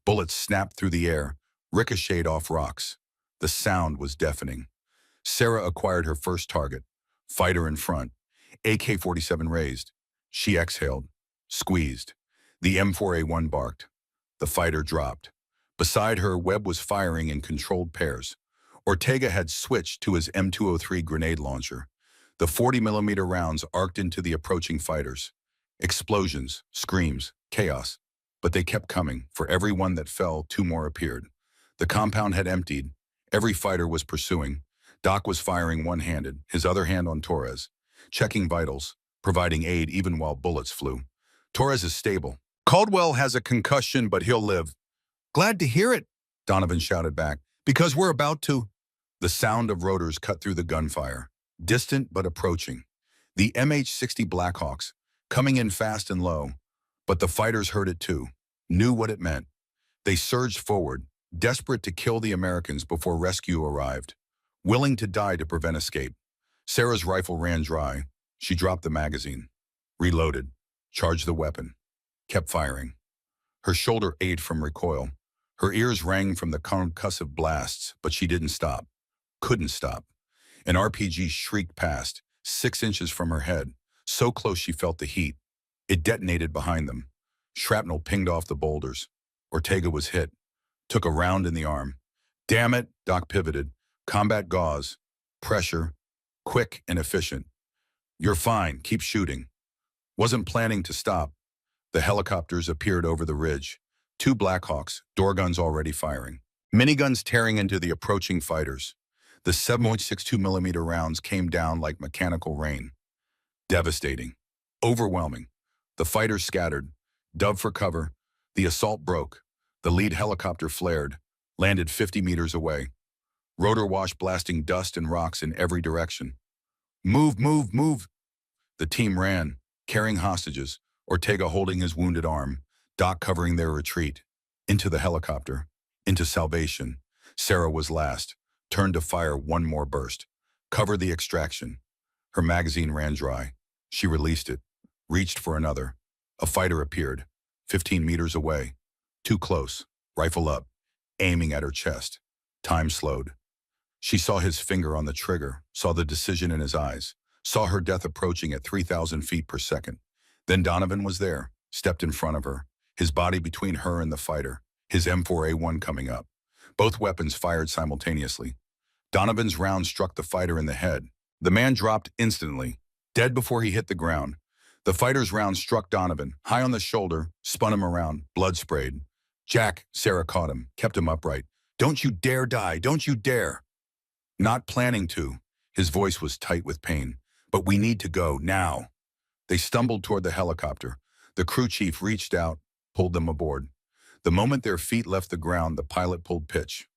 Bullets snapped through the air, ricocheted off rocks. The sound was deafening. Sarah acquired her first target. Fighter in front. AK-47 raised. She exhaled, squeezed. The M4A1 barked. The fighter dropped. Beside her, Webb was firing in controlled pairs. Ortega had switched to his M203 grenade launcher. The 40mm rounds arced into the approaching fighters. Explosions, screams, chaos. But they kept coming. For every one that fell, two more appeared. The compound had emptied. Every fighter was pursuing. Doc was firing one-handed, his other hand on Torres, checking vitals, providing aid even while bullets flew. Torres is stable. Caldwell has a concussion, but he'll live. Glad to hear it, Donovan shouted back, because we're about to. The sound of rotors cut through the gunfire, distant but approaching. The MH-60 Blackhawks, coming in fast and low. But the fighters heard it too, knew what it meant. They surged forward, desperate to kill the Americans before rescue arrived, willing to die to prevent escape. Sarah's rifle ran dry. She dropped the magazine, reloaded, charged the weapon, kept firing. Her shoulder ached from recoil. Her ears rang from the concussive blasts, but she didn't stop, couldn't stop. An RPG shrieked past, 6 inches from her head, so close she felt the heat. It detonated behind them. Shrapnel pinged off the boulders. Ortega was hit, took a round in the arm. Damn it, Doc pivoted. Combat gauze, pressure, quick and efficient. You're fine, keep shooting. Wasn't planning to stop. The helicopters appeared over the ridge. 2 Blackhawks, door guns already firing. Miniguns tearing into the approaching fighters. The 7.62mm rounds came down like mechanical rain. Devastating. Overwhelming. The fighters scattered, dove for cover. The assault broke. The lead helicopter flared, landed 50 meters away. Rotor wash blasting dust and rocks in every direction. Move, move, move. The team ran, carrying hostages, Ortega holding his wounded arm, Doc covering their retreat. Into the helicopter, into salvation. Sarah was last, turned to fire one more burst. Cover the extraction. Her magazine ran dry. She released it, reached for another. A fighter appeared, 15 meters away. Too close, rifle up, aiming at her chest. Time slowed. She saw his finger on the trigger, saw the decision in his eyes, saw her death approaching at 3,000 feet per second. Then Donovan was there, stepped in front of her, his body between her and the fighter, his M4A1 coming up. Both weapons fired simultaneously. Donovan's round struck the fighter in the head. The man dropped instantly, dead before he hit the ground. The fighter's round struck Donovan, high on the shoulder, spun him around, blood sprayed. Jack, Sarah caught him, kept him upright. Don't you dare die, don't you dare. Not planning to. His voice was tight with pain. But we need to go, now. They stumbled toward the helicopter. The crew chief reached out, pulled them aboard. The moment their feet left the ground, the pilot pulled pitch.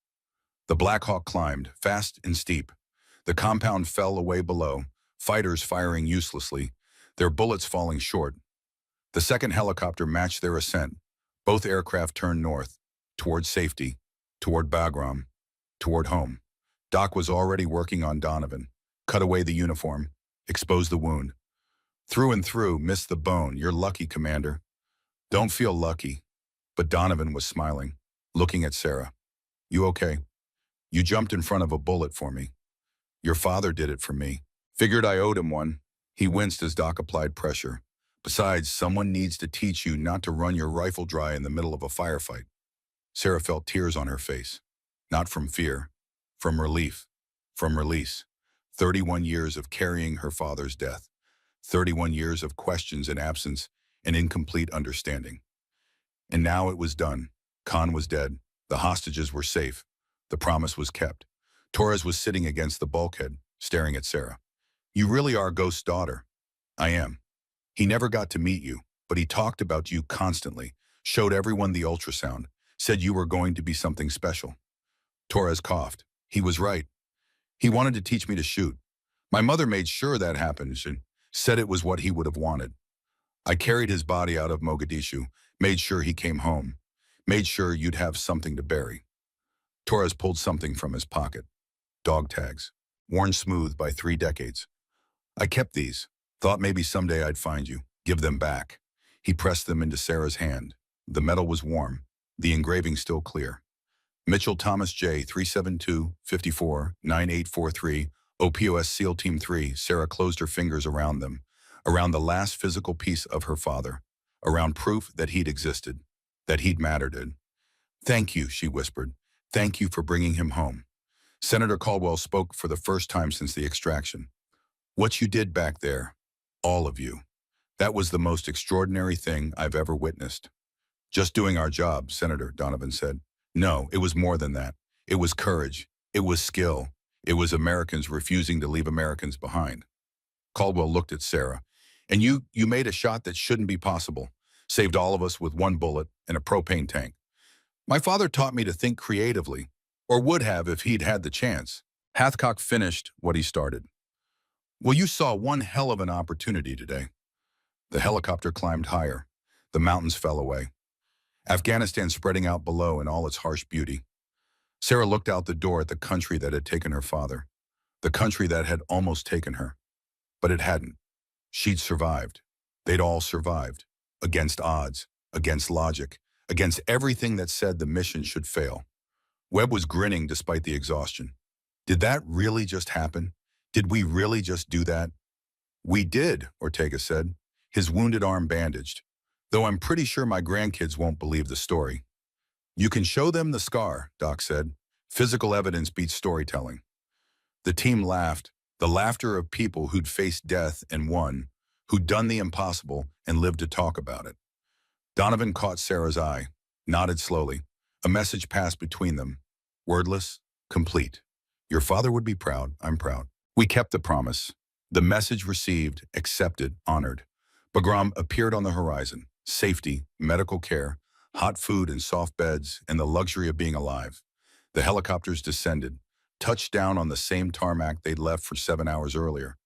The Black Hawk climbed, fast and steep. The compound fell away below, fighters firing uselessly, their bullets falling short. The second helicopter matched their ascent. Both aircraft turned north, toward safety, toward Bagram, toward home. Doc was already working on Donovan. Cut away the uniform, exposed the wound. Through and through, missed the bone. You're lucky, Commander. Don't feel lucky. But Donovan was smiling, looking at Sarah. You okay? You jumped in front of a bullet for me. Your father did it for me. Figured I owed him one. He winced as Doc applied pressure. Besides, someone needs to teach you not to run your rifle dry in the middle of a firefight. Sarah felt tears on her face. Not from fear, from relief, from release. 31 years of carrying her father's death. 31 years of questions and absence and incomplete understanding. And now it was done. Khan was dead. The hostages were safe. The promise was kept. Torres was sitting against the bulkhead, staring at Sarah. You really are Ghost's daughter. I am. He never got to meet you, but he talked about you constantly, showed everyone the ultrasound, said you were going to be something special. Torres coughed. He was right. He wanted to teach me to shoot. My mother made sure that happened and said it was what he would have wanted. I carried his body out of Mogadishu, made sure he came home, made sure you'd have something to bury. Torres pulled something from his pocket. Dog tags, worn smooth by 3 decades. I kept these, thought maybe someday I'd find you, give them back. He pressed them into Sarah's hand. The metal was warm, the engraving still clear. Mitchell Thomas J. 372-54-9843, OPOS SEAL Team 3. Sarah closed her fingers around them, around the last physical piece of her father, around proof that he'd existed, that he'd mattered. Thank you, she whispered. Thank you for bringing him home. Senator Caldwell spoke for the first time since the extraction. What you did back there, all of you, that was the most extraordinary thing I've ever witnessed. Just doing our job, Senator, Donovan said. No, it was more than that. It was courage. It was skill. It was Americans refusing to leave Americans behind. Caldwell looked at Sarah. And you made a shot that shouldn't be possible. Saved all of us with 1 bullet and a propane tank. My father taught me to think creatively, or would have if he'd had the chance. Hathcock finished what he started. Well, you saw one hell of an opportunity today. The helicopter climbed higher. The mountains fell away. Afghanistan spreading out below in all its harsh beauty. Sarah looked out the door at the country that had taken her father. The country that had almost taken her. But it hadn't. She'd survived. They'd all survived. Against odds, against logic, against everything that said the mission should fail. Webb was grinning despite the exhaustion. Did that really just happen? Did we really just do that? We did, Ortega said, his wounded arm bandaged. Though I'm pretty sure my grandkids won't believe the story. You can show them the scar, Doc said. Physical evidence beats storytelling. The team laughed, the laughter of people who'd faced death and won, who'd done the impossible and lived to talk about it. Donovan caught Sarah's eye, nodded slowly. A message passed between them. Wordless, complete. Your father would be proud, I'm proud. We kept the promise. The message received, accepted, honored. Bagram appeared on the horizon. Safety, medical care, hot food and soft beds, and the luxury of being alive. The helicopters descended, touched down on the same tarmac they'd left for 7 hours earlier.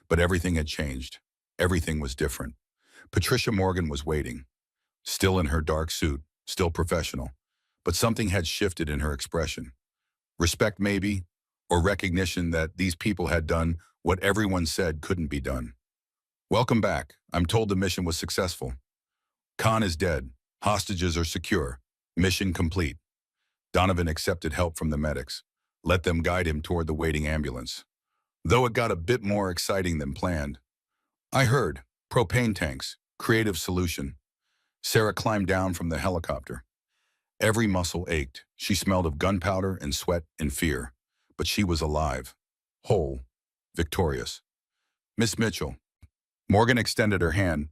But everything had changed. Everything was different. Patricia Morgan was waiting. Still in her dark suit, still professional. But something had shifted in her expression. Respect maybe, or recognition that these people had done what everyone said couldn't be done. Welcome back. I'm told the mission was successful. Khan is dead. Hostages are secure. Mission complete. Donovan accepted help from the medics. Let them guide him toward the waiting ambulance. Though it got a bit more exciting than planned. I heard. Propane tanks. Creative solution. Sarah climbed down from the helicopter. Every muscle ached. She smelled of gunpowder and sweat and fear. But she was alive. Whole. Victorious. Miss Mitchell. Morgan extended her hand.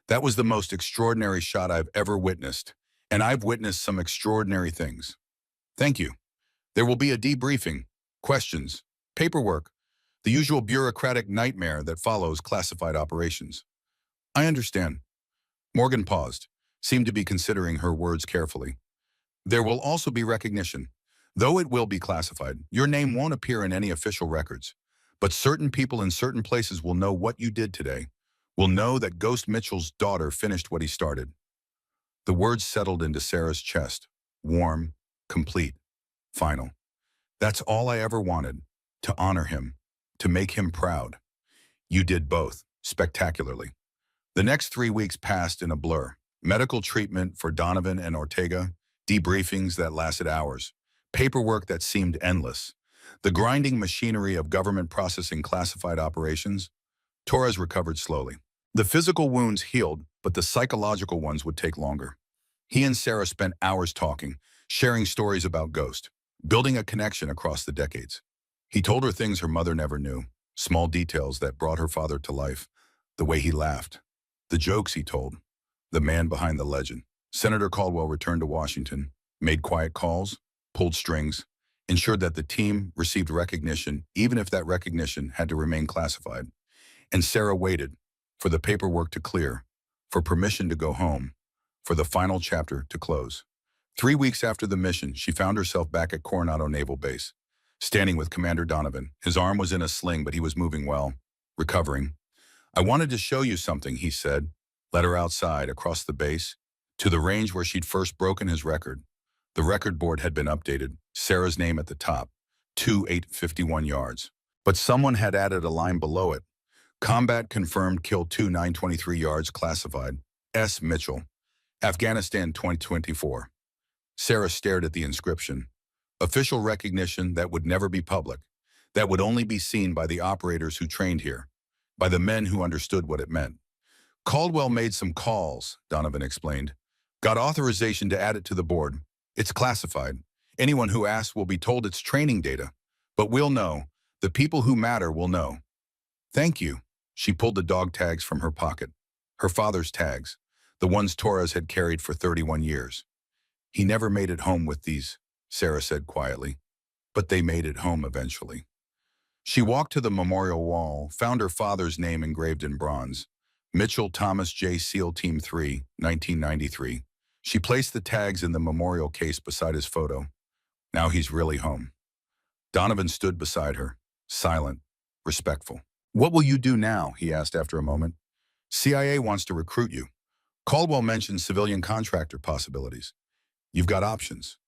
That was the most extraordinary shot I've ever witnessed, and I've witnessed some extraordinary things. Thank you. There will be a debriefing, questions, paperwork, the usual bureaucratic nightmare that follows classified operations. I understand. Morgan paused, seemed to be considering her words carefully. There will also be recognition. Though it will be classified, your name won't appear in any official records, but certain people in certain places will know what you did today. Will know that Ghost Mitchell's daughter finished what he started. The words settled into Sarah's chest. Warm, complete, final. That's all I ever wanted, to honor him, to make him proud. You did both, spectacularly. The next 3 weeks passed in a blur. Medical treatment for Donovan and Ortega, debriefings that lasted hours, paperwork that seemed endless, the grinding machinery of government processing classified operations. Torres recovered slowly. The physical wounds healed, but the psychological ones would take longer. He and Sarah spent hours talking, sharing stories about Ghost, building a connection across the decades. He told her things her mother never knew, small details that brought her father to life, The way he laughed. The jokes he told. The man behind the legend. Senator Caldwell returned to Washington, made quiet calls, pulled strings, ensured that the team received recognition, even if that recognition had to remain classified. And Sarah waited for the paperwork to clear, for permission to go home, for the final chapter to close. 3 weeks after the mission, she found herself back at Coronado Naval Base, standing with Commander Donovan. His arm was in a sling, but he was moving well, recovering. "I wanted to show you something," he said, led her outside, across the base, to the range where she'd first broken his record. The record board had been updated, Sarah's name at the top, 2,851 yards. But someone had added a line below it. Combat confirmed, kill 2,923 yards, classified. S. Mitchell, Afghanistan 2024. Sarah stared at the inscription. Official recognition that would never be public, that would only be seen by the operators who trained here, by the men who understood what it meant. "Caldwell made some calls," Donovan explained. "Got authorization to add it to the board. It's classified. Anyone who asks will be told it's training data. But we'll know. The people who matter will know." "Thank you." She pulled the dog tags from her pocket. Her father's tags, the ones Torres had carried for 31 years. "He never made it home with these," Sarah said quietly. "But they made it home eventually." She walked to the memorial wall, found her father's name engraved in bronze. Mitchell Thomas J. SEAL Team 3, 1993. She placed the tags in the memorial case beside his photo. Now he's really home. Donovan stood beside her, silent, respectful. "What will you do now?" he asked after a moment. "CIA wants to recruit you. Caldwell mentioned civilian contractor possibilities. You've got options."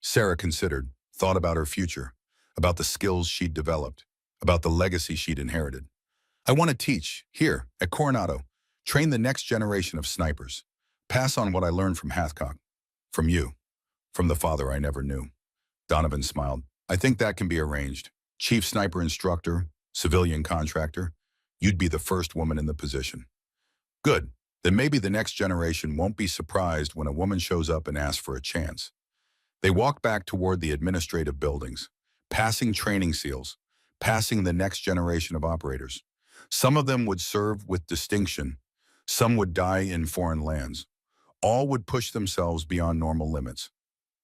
Sarah considered, thought about her future, about the skills she'd developed, about the legacy she'd inherited. "I want to teach, here, at Coronado, train the next generation of snipers, pass on what I learned from Hathcock, from you, from the father I never knew." Donovan smiled. "I think that can be arranged. Chief sniper instructor, civilian contractor. You'd be the first woman in the position." "Good. Then maybe the next generation won't be surprised when a woman shows up and asks for a chance." They walked back toward the administrative buildings, passing training SEALs, passing the next generation of operators. Some of them would serve with distinction. Some would die in foreign lands. All would push themselves beyond normal limits.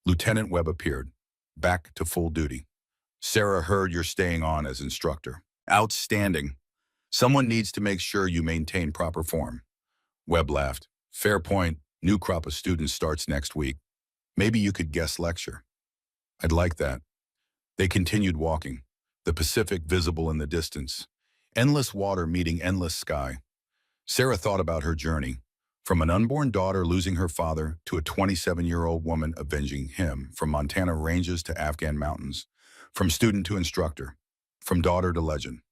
Lieutenant Webb appeared, back to full duty. "Sarah heard you're staying on as instructor." "Outstanding. Someone needs to make sure you maintain proper form." Webb laughed. "Fair point. New crop of students starts next week. Maybe you could guest lecture." "I'd like that." They continued walking, the Pacific visible in the distance, endless water meeting endless sky. Sarah thought about her journey, from an unborn daughter losing her father to a 27-year-old woman avenging him, from Montana ranges to Afghan mountains, from student to instructor, from daughter to legend.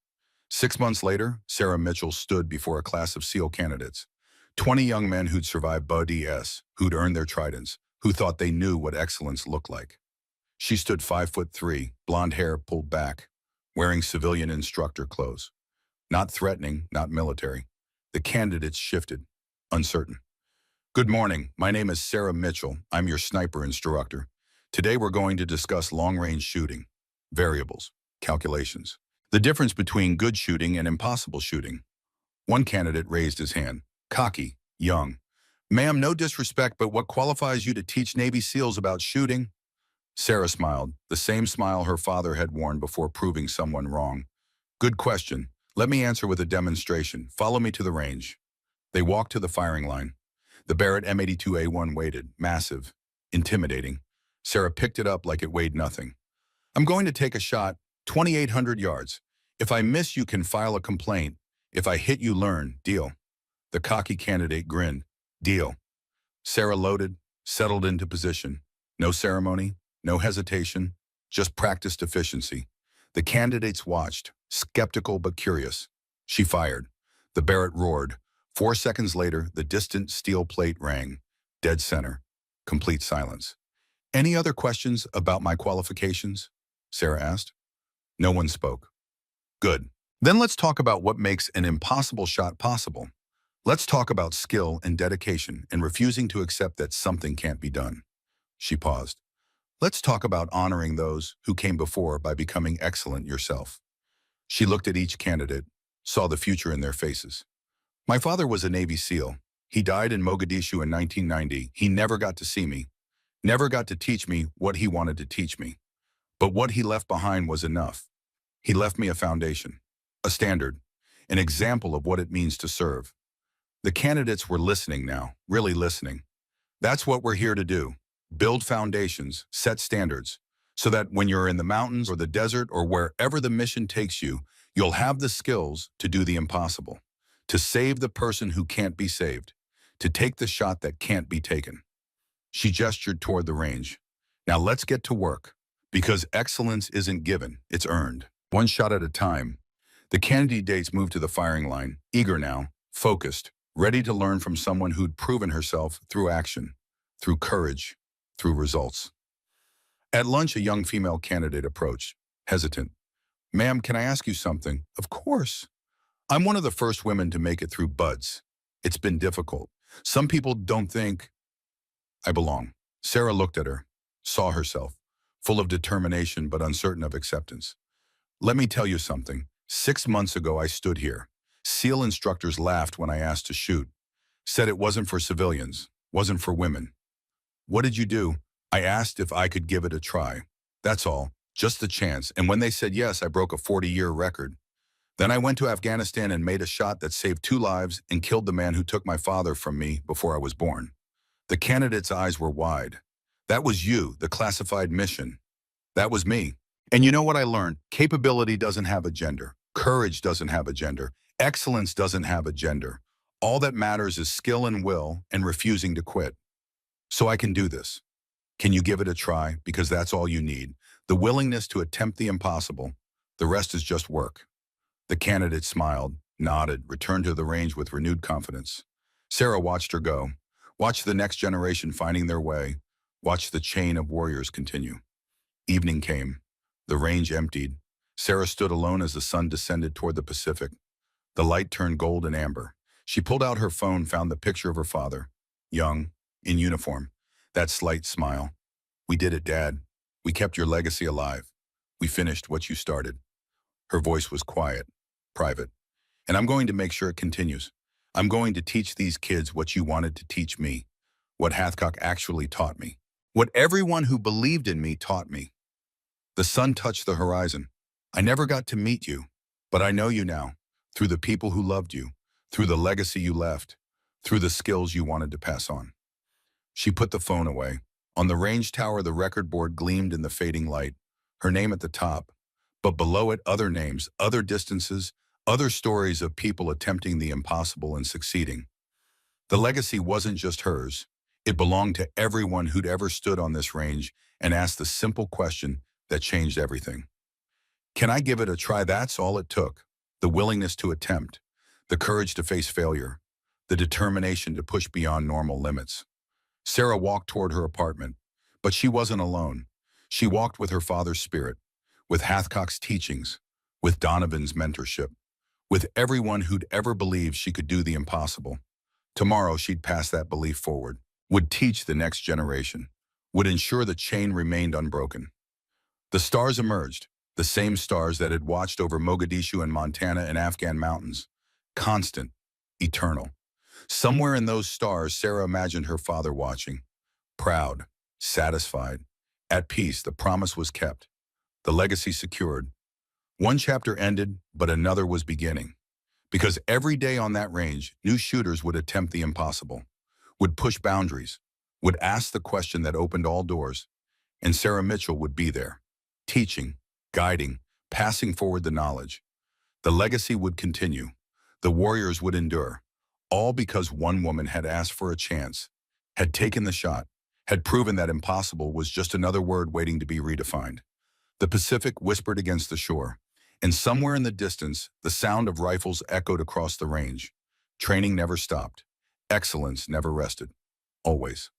6 months later, Sarah Mitchell stood before a class of SEAL candidates, 20 young men who'd survived BUD/S, who'd earned their tridents, who thought they knew what excellence looked like. She stood 5'3", blonde hair pulled back, wearing civilian instructor clothes. Not threatening, not military. The candidates shifted, uncertain. "Good morning. My name is Sarah Mitchell. I'm your sniper instructor. Today we're going to discuss long-range shooting, variables, calculations, the difference between good shooting and impossible shooting." One candidate raised his hand, cocky, young. "Ma'am, no disrespect, but what qualifies you to teach Navy SEALs about shooting?" Sarah smiled, the same smile her father had worn before proving someone wrong. "Good question. Let me answer with a demonstration. Follow me to the range." They walked to the firing line. The Barrett M82A1 waited, massive, intimidating. Sarah picked it up like it weighed nothing. "I'm going to take a shot, 2,800 yards. If I miss, you can file a complaint. If I hit, you learn. Deal?" The cocky candidate grinned. "Deal." Sarah loaded, settled into position. No ceremony, no hesitation, just practiced efficiency. The candidates watched, skeptical but curious. She fired. The Barrett roared. 4 seconds later, the distant steel plate rang. Dead center. Complete silence. "Any other questions about my qualifications?" Sarah asked. No one spoke. "Good. Then let's talk about what makes an impossible shot possible. Let's talk about skill and dedication and refusing to accept that something can't be done." She paused. "Let's talk about honoring those who came before by becoming excellent yourself." She looked at each candidate, saw the future in their faces. My father was a Navy SEAL. He died in Mogadishu in 1990. He never got to see me, never got to teach me what he wanted to teach me. But what he left behind was enough. He left me a foundation, a standard, an example of what it means to serve. The candidates were listening now, really listening. That's what we're here to do. Build foundations, set standards, so that when you're in the mountains or the desert or wherever the mission takes you, you'll have the skills to do the impossible, to save the person who can't be saved, to take the shot that can't be taken. She gestured toward the range. Now let's get to work, because excellence isn't given, it's earned. One shot at a time. The candidates moved to the firing line, eager now, focused, ready to learn from someone who'd proven herself through action, through courage, through results. At lunch, a young female candidate approached, hesitant. "Ma'am, can I ask you something?" "Of course." "I'm one of the first women to make it through buds. It's been difficult. Some people don't think I belong." Sarah looked at her, saw herself, full of determination but uncertain of acceptance. "Let me tell you something. 6 months ago, I stood here. SEAL instructors laughed when I asked to shoot, said it wasn't for civilians, wasn't for women. What did you do? I asked if I could give it a try. That's all, just the chance. And when they said yes, I broke a 40-year record. Then I went to Afghanistan and made a shot that saved 2 lives and killed the man who took my father from me before I was born." The candidate's eyes were wide. "That was you, the classified mission. That was me. And you know what I learned? Capability doesn't have a gender. Courage doesn't have a gender. Excellence doesn't have a gender. All that matters is skill and will and refusing to quit. So I can do this. Can you give it a try? Because that's all you need. The willingness to attempt the impossible. The rest is just work." The candidate smiled, nodded, returned to the range with renewed confidence. Sarah watched her go, watched the next generation finding their way, watched the chain of warriors continue. Evening came. The range emptied. Sarah stood alone as the sun descended toward the Pacific. The light turned gold and amber. She pulled out her phone, found the picture of her father, young, in uniform. That slight smile. "We did it, Dad. We kept your legacy alive. We finished what you started." Her voice was quiet, private. "And I'm going to make sure it continues. I'm going to teach these kids what you wanted to teach me, what Hathcock actually taught me, what everyone who believed in me taught me." The sun touched the horizon. "I never got to meet you, but I know you now, through the people who loved you, through the legacy you left, through the skills you wanted to pass on." She put the phone away. On the range tower, the record board gleamed in the fading light, her name at the top, but below it, other names, other distances, other stories of people attempting the impossible and succeeding. The legacy wasn't just hers. It belonged to everyone who'd ever stood on this range and asked the simple question that changed everything. Can I give it a try? That's all it took. The willingness to attempt, the courage to face failure, the determination to push beyond normal limits. Sarah walked toward her apartment, but she wasn't alone. She walked with her father's spirit, with Hathcock's teachings, with Donovan's mentorship, with everyone who'd ever believed she could do the impossible. Tomorrow she'd pass that belief forward, would teach the next generation, would ensure the chain remained unbroken. The stars emerged, the same stars that had watched over Mogadishu and Montana and Afghan mountains, constant, eternal. Somewhere in those stars, Sarah imagined her father watching, proud, satisfied, at peace. The promise was kept, the legacy secured. One chapter ended, but another was beginning. Because every day on that range, new shooters would attempt the impossible, would push boundaries, would ask the question that opened all doors, and Sarah Mitchell would be there, teaching, guiding, passing forward the knowledge. The legacy would continue. The warriors would endure, all because one woman had asked for a chance, had taken the shot, had proven that impossible was just another word waiting to be redefined. The Pacific whispered against the shore, and somewhere in the distance, the sound of rifles echoed across the range. Training never stopped. Excellence never rested. Always.